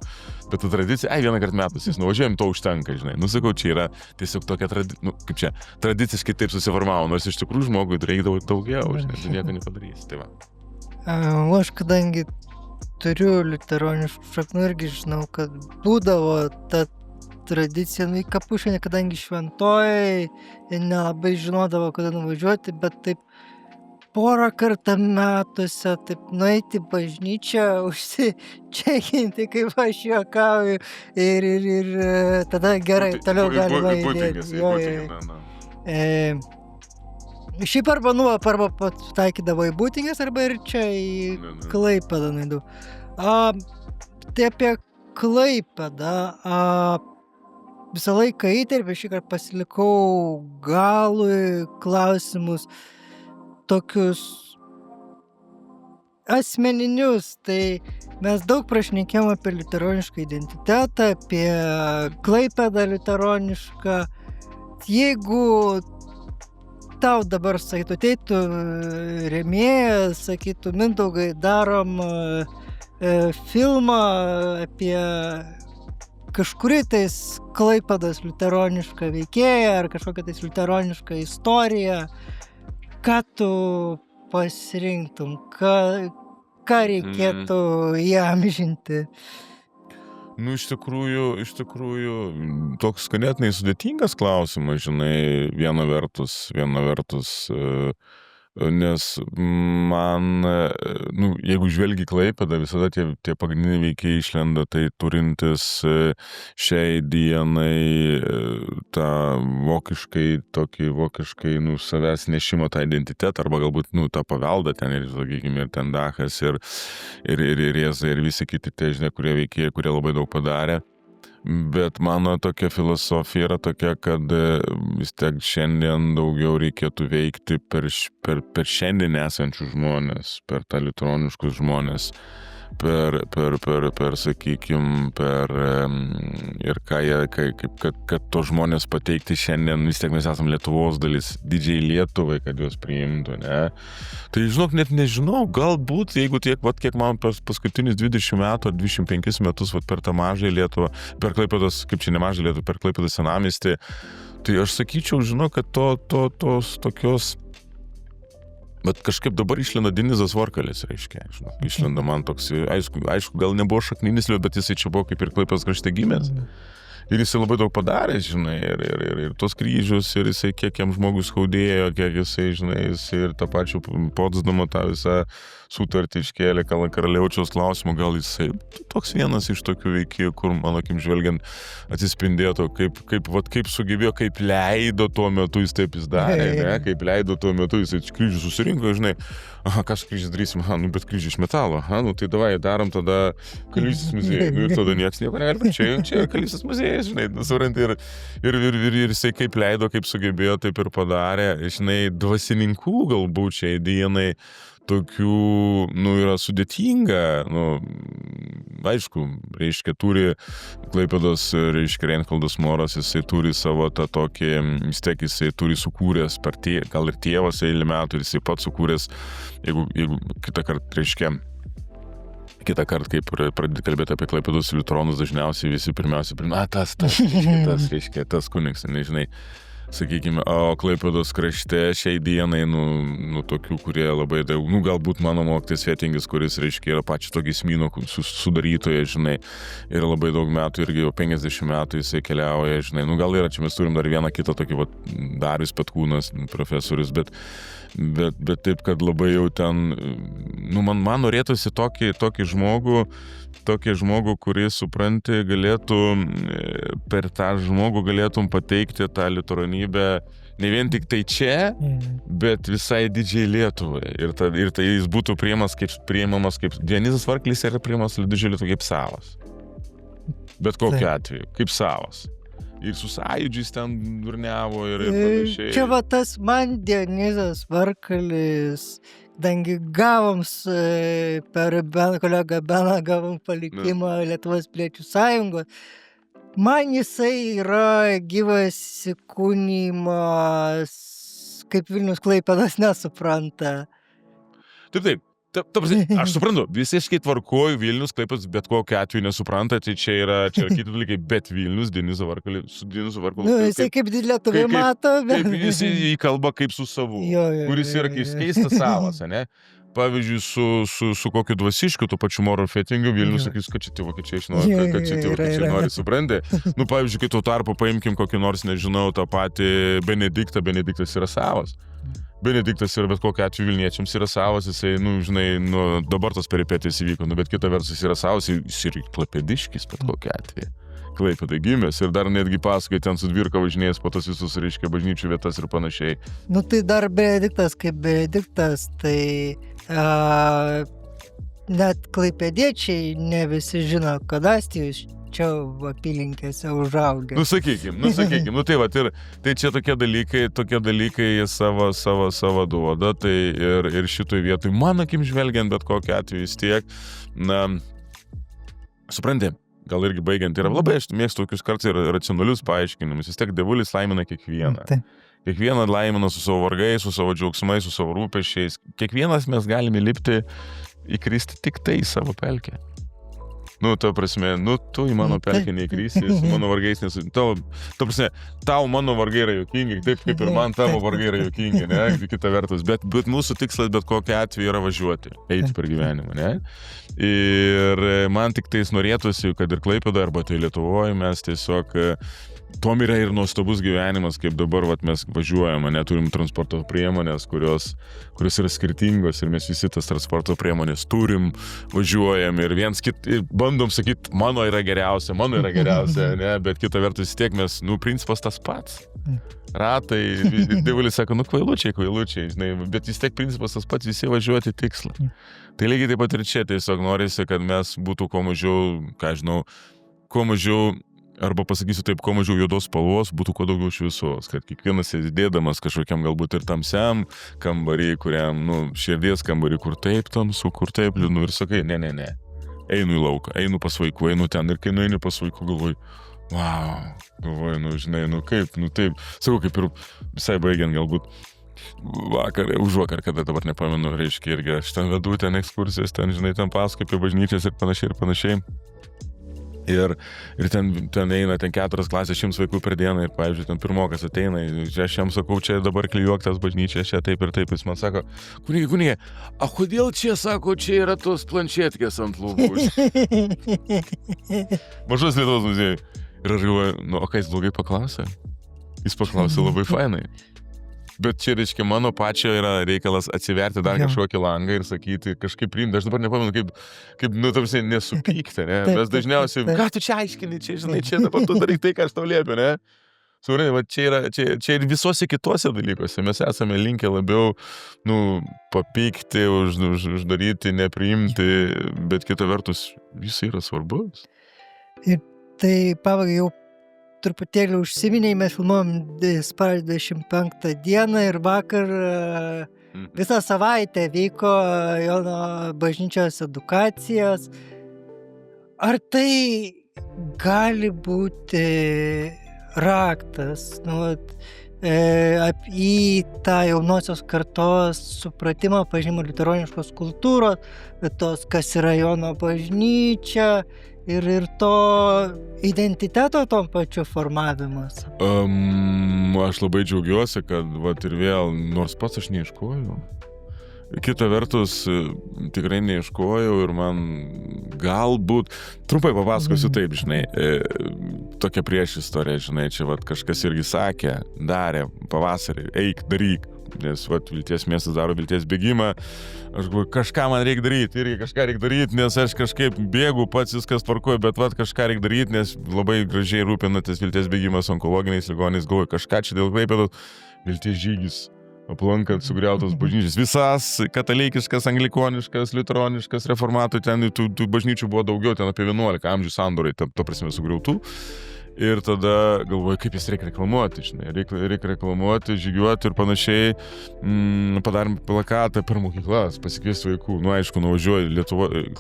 Speaker 1: Bet ta tradicija, vieną kartą metus, jis nuvažiuojam, to užtenka, žinai. Sakau, čia yra tiesiog tokia tradicija, tradiciškai taip susiformavo, nors iš tikrųjų žmogui reikia daugiau, žinai, tu nieko nepadarysi. Tai va.
Speaker 2: Aš kadangi turiu liuteroniškų šaknų irgi žinau, kad būdavo ta tradicija, į kapušinę, kadangi šventojai nelabai žinodavo, kada nuvažiuoti, bet taip porą kartą metuose, taip nueiti į bažnyčią, užsičekinti, kaip aš juokauju, ir tada gerai, toliau galima įdėti. Šiaip arba pataikydavo į Būtingės, arba ir čia į Klaipėdą nueidau. Tai apie Klaipėdą visą laiką įterpė, šį kartą pasilikau galui klausimus tokius asmeninius, tai mes daug prašnekėjom apie liuteronišką identitetą, apie Klaipėdą liuteronišką. Jeigu tau dabar sakytų, ateitų rėmėjas, sakytų, Mindaugai, darom filmą apie kažkurį tais Klaipėdos liuteronišką veikėją ar kažkokią tais liuteronišką istoriją, ką tu pasirinktum, ką reikėtų įamžinti?
Speaker 1: Iš tikrųjų, toks ganėtinai sudėtingas klausimas, žinai, viena vertus, nes man, jeigu žvelgi Klaipėdą, visada tie pagrindiniai veikėjai išlenda, tai turintis šiai dienai tą vokiškai, savęs nešimo tą identitetą, arba galbūt, tą paveldą ten, ir, sakykime, ir ten Dachas, ir Rėza, ir visi kiti tie, žinai, kurie veikėjai, kurie labai daug padarė. Bet mano tokia filosofija yra tokia, kad vis tiek šiandien daugiau reikėtų veikti per šiandien esančius žmonės, per tą liuteroniškus žmonės, sakykime, ir kad to žmonės pateikti šiandien, vis tiek mes esame Lietuvos dalis, didžiai Lietuvai, kad juos priimtų, ne? Tai, žinok, net nežinau, galbūt, jeigu kiek man paskutinius 20 metų ar 25 metus per tą mažą Lietuvą, per Klaipėdos, kaip čia nemažą Lietuvą, per Klaipėdos senamiestį, tai aš sakyčiau, žinau, kad tos tokios. Bet kažkaip dabar išlenda Denizas Varkalis, reiškia, žinok, išlenda man toks, aišku, gal nebuvo šakninis, bet jisai čia buvo kaip ir Klaipėdos krašte gimęs. Ir jisai labai daug padarė, žinai, ir tos kryžius, ir jisai kiek jam žmogus skaudėjo, kiek jisai, žinai, jisai ir tą pačią Potsdamo tą visą sutartį iškėlė karaliaučiaus klausimą, gal jisai toks vienas iš tokių veikėjų, kur, mano akim žvelgiant, atsispindėtų, kaip sugebėjo, kaip leido tuo metu jis taip jis darė, ne? Kaip leido tuo metu jisai kryžių susirinko, žinai, ką su kryžiais darysim, bet kryžių iš metalo, tai davai darom tada Kalvystės muziejų, ir tada nieks nieko negali, čia Kalvystės muziejus, žinai, supranti, ir jisai kaip leido, kaip sugebėjo, taip ir padarė, žinai, dvasininkų galbūt šiai dienai tokių, yra sudėtinga, aišku, reiškia, turi Klaipėdos, reiškia, Reinholdas Moras, jisai turi savo tą tokį, vis tiek jisai turi sukūręs, gal ir tėvas eilį metų, ir jisai pats sukūręs, jeigu kitą kartą, kaip pradėti kalbėti apie Klaipėdos liuteronus, dažniausiai visi pirmiausia, tas kunigs, nežinai. Sakykime, o Klaipėdos krašte šiai dienai, tokių, kurie labai daug, galbūt mano mokytis Vėtingis, kuris, reiškia, yra pačiu to giesmyno sudarytoje, žinai, ir labai daug metų, irgi jau 50 metų jisai keliauja, žinai, gal yra, čia mes turim dar vieną kitą tokį, Darius Petkūnas, profesorius, bet taip, kad labai jau ten, man norėtųsi tokį žmogų, kuris, supranti, galėtų, per tą žmogų galėtum pateikti tą liuteronybę ne vien tik tai čia, bet visai didžiai Lietuvai. Ir tai jis būtų priimamas kaip Dionizas Varklis yra priimamas didžiulį kaip savas. Bet kokiu atveju, kaip savas. Ir su sąjūdžiais ten durniavo ir panašiai.
Speaker 2: Čia va tas man Dionizas Varkalis, kadangi gavom per kolegą Beną gavom palikimą Lietuvos piliečių sąjungos, man jisai yra gyvas įkūnijimas, kaip Vilnius Klaipėdos nesupranta.
Speaker 1: Taip. Aš suprantu, visiškai tvarkoju Vilnius, Klaipėdos bet kokiu atveju nesupranta, tai čia yra kiti dalykai, bet Vilnius, Denizo Varkalis, su Denizo Varkalis.
Speaker 2: Jisai kaip Lietuvai mato, bet...
Speaker 1: Kaip jis į kalbą kaip su savu, kuris yra keistas savas, ne? Pavyzdžiui, su kokiu dvasiškiu, tuo pačiu Moru Fetingiu, Vilnius sakys, kad čia tie vokiečiai išnori, kad čia tie vokiečiai nori, suprantė. Pavyzdžiui, kai tuo tarpu paimkim kokį nors, nežinau, tą patį Benediktą, Benediktas yra savas. Benediktas yra bet kokiu atveju Vilniečiams yra savas, jisai, dabar tos peripetės įvyko, bet kita vertus yra savas, jis yra klaipėdiškis bet kokiu atveju. Klaipėdai gimęs ir dar netgi pasakai ten su dvirka važinėjęs po tos visus, reiškia, bažnyčių vietas ir panašiai.
Speaker 2: Tai dar Benediktas kaip Benediktas, tai net klaipėdiečiai ne visi žino, kad Astijus čia apylinkėse užaugę.
Speaker 1: Sakykim, tai va, tai čia tokie dalykai jie savo duoda, tai ir šitoj vietoj, man akim žvelgiant bet kokiu atveju vis tiek, supranti, gal irgi baigiant, yra labai, aš mėgstu tokius kartais ir racionalius paaiškinimus, vis tiek dievulis laimina kiekvieną. Kiekvieną laimina su savo vargais, su savo džiaugsmais, su savo rūpesčiais. Kiekvienas mes galime lipti, įkristi tik tai į savo pelkę. Ta prasme, tu į mano pelkę neįkrysi, su mano vargais nesu... Tau mano vargai yra juokingi, taip kaip ir man tavo vargai yra juokingi, ne, kita vertus. Bet mūsų tikslas bet kokiu atveju yra važiuoti, eiti per gyvenimą, ne. Ir man tik tais norėtųsi, kad ir Klaipėdoje arba tai Lietuvoje mes tiesiog... Tom yra ir nuostabus gyvenimas, kaip dabar mes važiuojame, neturim transporto priemonės, kurios yra skirtingos ir mes visi tas transporto priemonės turim, važiuojam ir bandom sakyti, mano yra geriausia, ne, bet kita vertus tiek mes, principas tas pats. Ratai, dievulis sako, kvailučiai, žinai, bet vis tiek principas tas pats, visi važiuoti tikslą. Tai lygiai taip pat ir čia tiesiog norisi, kad mes būtų kuo mažiau arba pasakysiu taip, kuo mažiau juodos spalvos, būtų kuo daugiau šviesos, kad kiekvienas sėdėdamas kažkokiam galbūt ir tamsiam kambarį, kuriam, širdies kambarį, kur taip tamsu, kur taip liūdnu ir sakai, ne, einu į lauką, einu pas vaikų, einu ten ir kai nueini pas vaikų, galvoju, galvoju, taip, sakau, kaip ir visai baigiant galbūt užvakar, kada dabar nepamenu, reiškia irgi, aš ten vedu ten ekskursijas, ten, žinai, ten pasakoju apie bažnyčias ir panašiai. Ir ten eina 4 klasės 100 vaikų per dieną ir, pavyzdžiui, ten pirmokas ateina, aš jam sakau, čia dabar klijuok tas bažnyčias, čia taip ir taip, jis man sako, kunigė, kodėl čia, sako, čia yra tos planšetkės ant lūpų? Mažos Lietuvos muziejai. Ir aš galvoju, o ką jis blogai paklausė? Jis paklausė labai fainai. Bet čia, reiškia, mano pačio yra reikalas atsiverti dar kažkokį langą ir sakyti, kažkaip priimti. Aš dabar nepamenu, kaip tarsi nesupykti, ne? Mes dažniausiai, ką tu čia aiškini, čia, žinai, čia dabar tu darai tai, ką aš tau liepiu, ne? Suprantate, čia ir visose kitose dalykuose. Mes esame linkę labiau, papykti, uždaryti, nepriimti, bet kita vertus, jis yra svarbus.
Speaker 2: Ir tai pabaigai jau truputėlį užsiminėjai, mes filmuojam spalio 25 dieną ir vakar visą savaitę vyko Jono bažnyčios edukacijos. Ar tai gali būti raktas į tą jaunosios kartos supratimą, pažinimą liuteroniškos kultūros, tos, kas yra Jono bažnyčia, ir to identiteto tom pačiu formavimas?
Speaker 1: Aš labai džiaugiuosi, kad ir vėl, nors pats aš neieškojau. Kita vertus, tikrai neieškojau ir man galbūt, trumpai papasakosiu taip, žinai, tokia priešistorė, žinai, čia kažkas irgi sakė, darė pavasarį, eik, daryk, nes Vilties miestas daro Vilties bėgimą, aš galvoju, kažką man reikia daryti, irgi kažką reikia daryti, nes aš kažkaip bėgu, pats viskas tvarkoju, bet kažką reikia daryti, nes labai gražiai rūpinatės Vilties bėgimas onkologiniais ligoniais, galvoju, kažką čia dėl Klaipėdos, Vilties žygis. Aplankant sugriautos bažnyčias. Visas katalikiškas, anglikoniškas, liuteroniškas, reformatų, ten tų bažnyčių buvo daugiau, ten apie 11 amžių sandorai, to prasme sugriautų. Ir tada galvoju, kaip jas reikia reklamuoti, žinai, reikia reklamuoti, žygiuoti ir panašiai. Padarėm plakatą per mokyklas, pasikviesti vaikų. Nu, aišku, nuvažiuoju,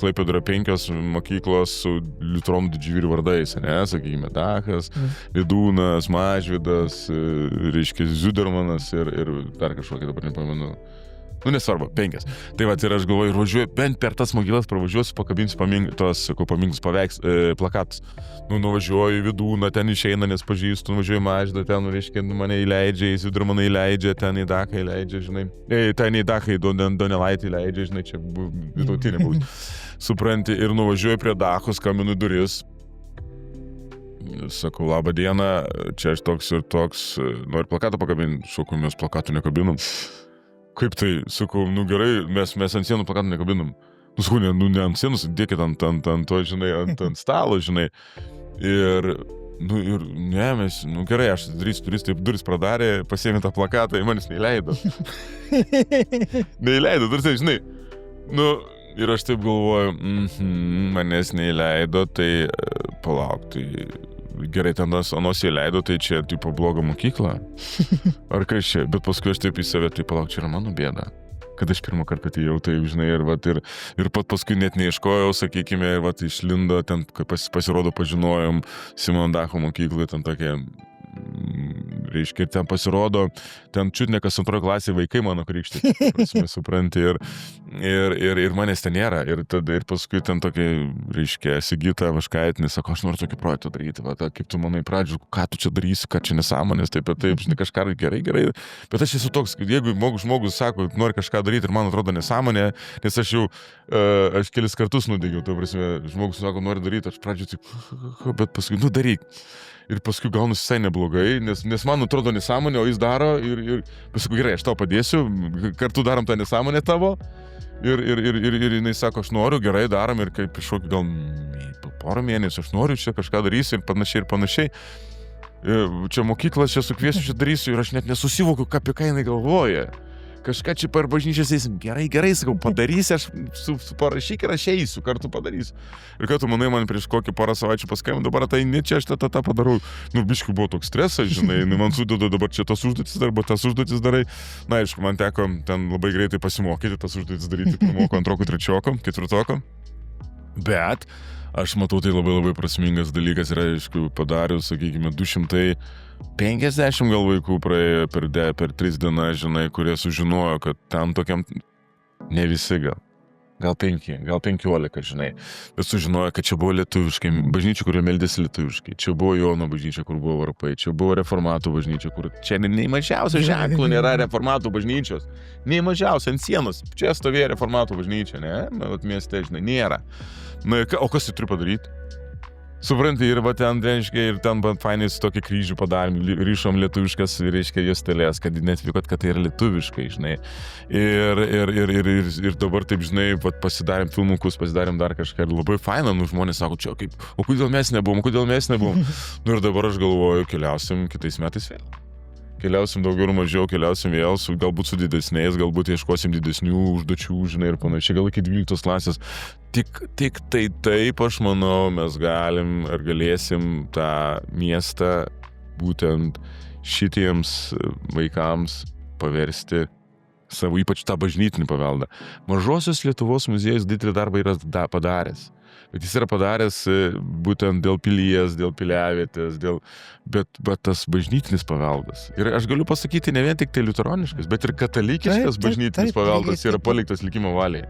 Speaker 1: Klaipėdoje yra 5 mokyklos su liuteronų didživyrių vardais, ne, sakykime, Dachas, Lidūnas, Mažvydas, reiškia, Zudermanas ir dar kažkokį, dabar nepamenu. Nu, nesvarbu, 5. Tai vat ir aš galvoju, ir važiuoju, bent per tas mokyklas pravažiuosiu, pakabinsiu paminklus plakatus. Nu, nuvažiuoju į Vidūną, ten išeina, nes pažįstu, nuvažiuoju į Mažvydą, ten, reiškia, mane įleidžia, į Zudermaną įleidžia, ten į Dachą įleidžia, žinai. Ten į Dachą, į Donelaitį įleidžia, žinai, čia vytautinė buvo. Supranti, ir nuvažiuoju prie Dachos, skambinu duris. Sakau, labą dieną, čia aš toks ir toks, noriu plakatą pakabinti, sakau, mes plakatų nekabinom. Kaip tai, sakau, nu gerai, mes ant sienų plakatų nekabinam. Nu, sakau, ne ant sienų, dėkit ant to, žinai, ant stalo, žinai. Ir ne, mes, nu gerai, aš duris taip duris pradarė, pasiėmė tą plakatą, manęs neįleido. Neįleido, duris, žinai. Nu, ir aš taip galvoju, manęs neįleido, tai palauk, tai... Gerai, ten anos įleido, tai čia, tipo, bloga mokykla. Ar kas čia? Bet paskui aš taip į save, tai palauk, čia yra mano bėda. Kad aš pirmą kartą atėjau, tai, žinai, ir paskui net neieškojau, sakykime, ir išlindo, ten, kai pasirodo, pažinojom Simono Dacho mokykloje, ten tokie, reiškia, ir ten pasirodo, ten čiutnekas 2 klasėje vaikai mano krikštyti, supranti, ir manęs ten nėra, ir paskui ten tokia, reiškia, Sigita Vaškaitinė, sako, aš noriu tokį projektą daryti, kaip tu manai pradžių, ką tu čia darysi, ką čia nesąmonės, taip, žinai, kažką gerai, bet aš esu toks, jeigu žmogus sako, nori kažką daryti ir man atrodo nesąmonė, nes aš kelis kartus nudegiau, tai prasme, žmogus sako, nori daryti, aš pradžiu taip, bet paskui, nu daryk. Ir paskui gaunasi visai neblogai, nes man atrodo nesąmonė, o jis daro ir paskui gerai, aš tau padėsiu, kartu darom tą nesąmonę tavo ir jinai sako, aš noriu, gerai darom ir kaip iššokį gal porą mėnesių, aš noriu čia kažką darysiu ir panašiai. Čia mokyklas, čia sukviesiu, čia darysiu ir aš net nesusivokiu, apie ką jinai galvoja. Kažką čia per bažnyčias eisim, gerai, sakau, padarysi, aš parašyk ir aš eisiu, kartu padarysiu. Ir ką tu manai, man prieš kokį porą savaičių paskambino, dabar tai ne čia aš tą padarau. Nu, biškiu buvo toks stresas, žinai, man sudeda dabar čia tas užduotis darai. Na, aišku, man teko ten labai greitai pasimokyti, tas užduotis daryti pirmoko, antroko, trečioko, ketvirtoko. Bet aš matau, tai labai prasmingas dalykas yra, aišku, padarius, sakykime, 250 gal vaikų praėjo per 3 dienas, žinai, kurie sužinojo, kad tam tokiam, ne visi gal 15, žinai, bet sužinojo, kad čia buvo lietuviškai, bažnyčia, kurio meldėsi lietuviškai, čia buvo Jono bažnyčia, kur buvo varpai, čia buvo reformatų bažnyčia, kur čia nei mažiausio ženklo nėra reformatų bažnyčios, nei mažiausio ant sienos, čia stovėjo reformatų bažnyčia, ne, mieste, žinai, nėra. Na, o kas tai turi padaryti? Supranti, ir ten, reiškia, ir ten fainai su tokį kryžių padarėm, ryšom lietuviškas, reiškia, juostelės, kad neatvykat, kad tai yra lietuviškai, žinai. Ir dabar taip, žinai, pasidarėm filmukus, pasidarėm dar kažką, ir labai faina, nu, žmonės sako, čia kaip, o kodėl mes nebuvom? Nu, ir dabar aš galvoju, keliausim kitais metais vėl. Keliausim daugiau ir mažiau, keliausim vėl, galbūt su didesniais, galbūt ieškosim didesnių užduočių, žinai, ir panašiai, gal iki 12 klasės. Tik tai taip, aš manau, mes galim ir galėsim tą miestą būtent šitiems vaikams paversti savo, ypač tą bažnytinį paveldą. Mažosios Lietuvos muziejus didelį darbą yra padaręs. Bet jis yra padaręs būtent dėl pilies, dėl piliavietės, bet tas bažnytinis paveldas. Ir aš galiu pasakyti ne vien tik tai liuteroniškas, bet ir katalikiškas bažnytinis paveldas yra paliktas likimo valiai.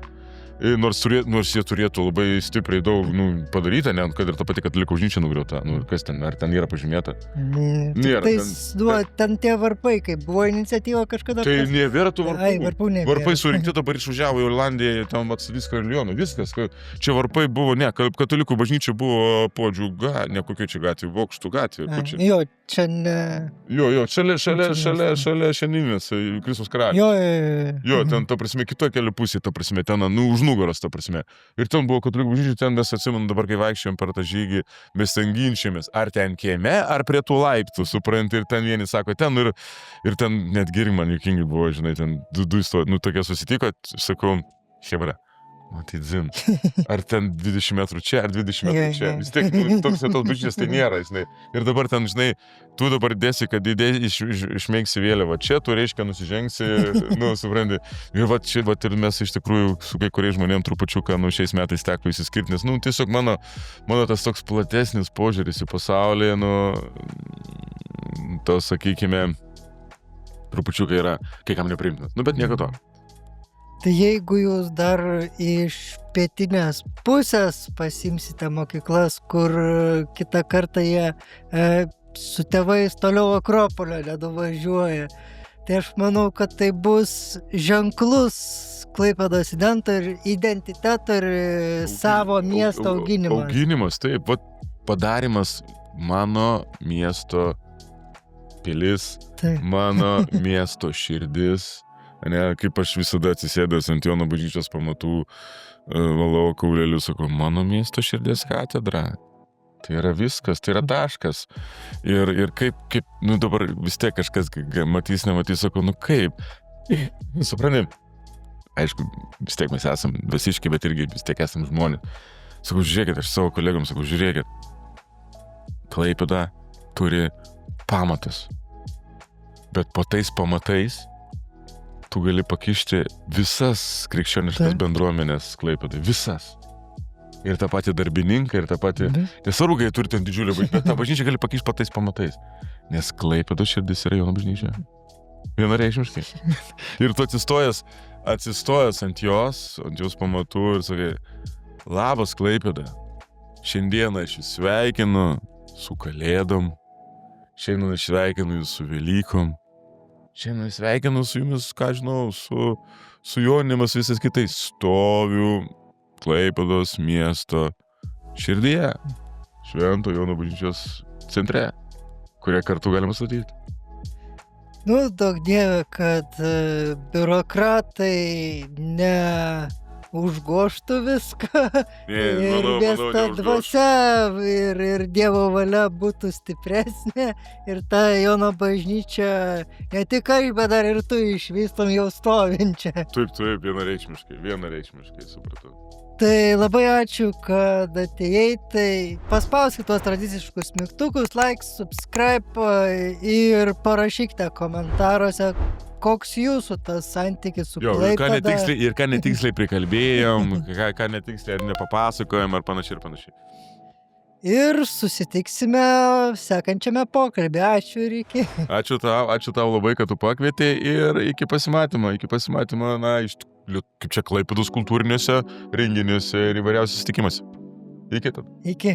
Speaker 1: Nors jie turėtų labai stipriai daug padaryta, ne, kad ir ta pati katalikų bažnyčia nugriauta. Kas ten, ar ten yra pažymėta?
Speaker 2: Nėra. Ten tie varpai, kaip buvo iniciatyva kažkada.
Speaker 1: Tai nėra tų varpų.
Speaker 2: Ai, varpų nėra.
Speaker 1: Varpai surinkti, dabar išvažiavo į Olandiją, ten atsivys karalijonų, viskas. Čia varpai buvo, ne, katalikų bažnyčia buvo Puodžių ne kokia čia gatvė, Vokštų gatvė.
Speaker 2: Jo, čia ne...
Speaker 1: Jo, šalia šiandieninės Kristaus karalius. Jo, ten, ta prasme, kitoje kelių pusėje, ta prasme, ten, už nugaros, ta prasme. Ir ten buvo katalikų bažnyčia, ten mes atsimenu dabar, kai vaikščiojom per tą žygį, mes ten ginčiamės, ar ten kieme, ar prie tų laiptų, supranti, ir ten vieni sako, ten, ir ten net geri man juokingi buvo, žinai, ten du istoriją, tokie susitiko, sakau, chebra. Matyt, zin, ar ten 20 metrų čia, ar 20 metrų čia. Vis tiek, toks tos bažnyčios tai nėra, žinai. Ir dabar ten, žinai, tu dabar dėsi, kad išmėgsi vėliavą čia, tu reiškia nusižengsi, supranti. Ir čia, ir mes iš tikrųjų su kai kuriais žmonėm trupučiuką, šiais metais teko įsiskirti, nes, tiesiog mano tas toks platesnis požiūris į pasaulį, to, sakykime, trupučiuką yra kai kam nepriimtinas. Bet nieko to.
Speaker 2: Tai jeigu jūs dar iš pietinės pusės pasimsite mokyklas, kur kitą kartą jie su tėvais toliau Akropolio nenuvažiuoja, tai aš manau, kad tai bus ženklus Klaipėdos identiteto ir savo miesto auginimas.
Speaker 1: Auginimas, taip, padarimas mano miesto pilis, mano miesto širdis. Ne, kaip aš visada atsisėdęs ant Jono bažnyčios pamatų valau kauleliu, sakau, mano miesto širdies katedra. Tai yra viskas, tai yra taškas. Ir kaip dabar vis tiek kažkas matys, nematys, sakau, kaip? Supranti, aišku, vis tiek mes esam vasiški, bet irgi vis tiek esam žmonės. Sakau, žiūrėkit, aš savo kolegom sakau, žiūrėkit, Klaipėda turi pamatus. Bet po tais pamatais tu gali pakišti visas krikščioniškas bendruomenės Klaipėdai. Visas. Ir tą patį darbininką, ir tą patį... Nesvarbu, kai turi ten didžiulį bažnyčią, bet tą bažnyčią gali pakišti po tais pamatais. Nes Klaipėdos širdis yra Jono bažnyčia. Vienareikšmiškai. Ir tu atsistojęs ant jos pamatų ir sakai, labas Klaipėda, šiandieną aš jūs sveikinu su Kalėdom, šiandien aš sveikinu jūs su Velykom, šiandien sveikinu su jumis, ką žinau, su Jonimas visais kitais. Stoviu Klaipėdos miesto širdyje, Švento Jono bažnyčios centre, kurią kartu galima statyti.
Speaker 2: Daug dieve, kad biurokratai užgoštų viską ir miesto dvasia ir Dievo valia būtų stipresnė ir ta Jono bažnyčia ne tik aš, bet dar ir tu išvystom jau stovinčią.
Speaker 1: Taip, vienareikšmiškai supratau.
Speaker 2: Tai labai ačiū, kad atėjai, tai paspauskite tuos tradiciškus mygtukus, like, subscribe ir parašykite komentaruose, koks jūsų tas santykis su Klaipėda.
Speaker 1: Ir ką netiksliai prikalbėjom, ką netiksliai ar nepapasakojom, ar panašiai.
Speaker 2: Ir susitiksime sekančiame pokalbį. Ačiū ir iki.
Speaker 1: Ačiū tau labai, kad tu pakvietei ir iki pasimatymo, kaip čia Klaipėdos kultūrinėse renginiuose ir įvairiausiose susitikimuose. Iki tada.
Speaker 2: Iki.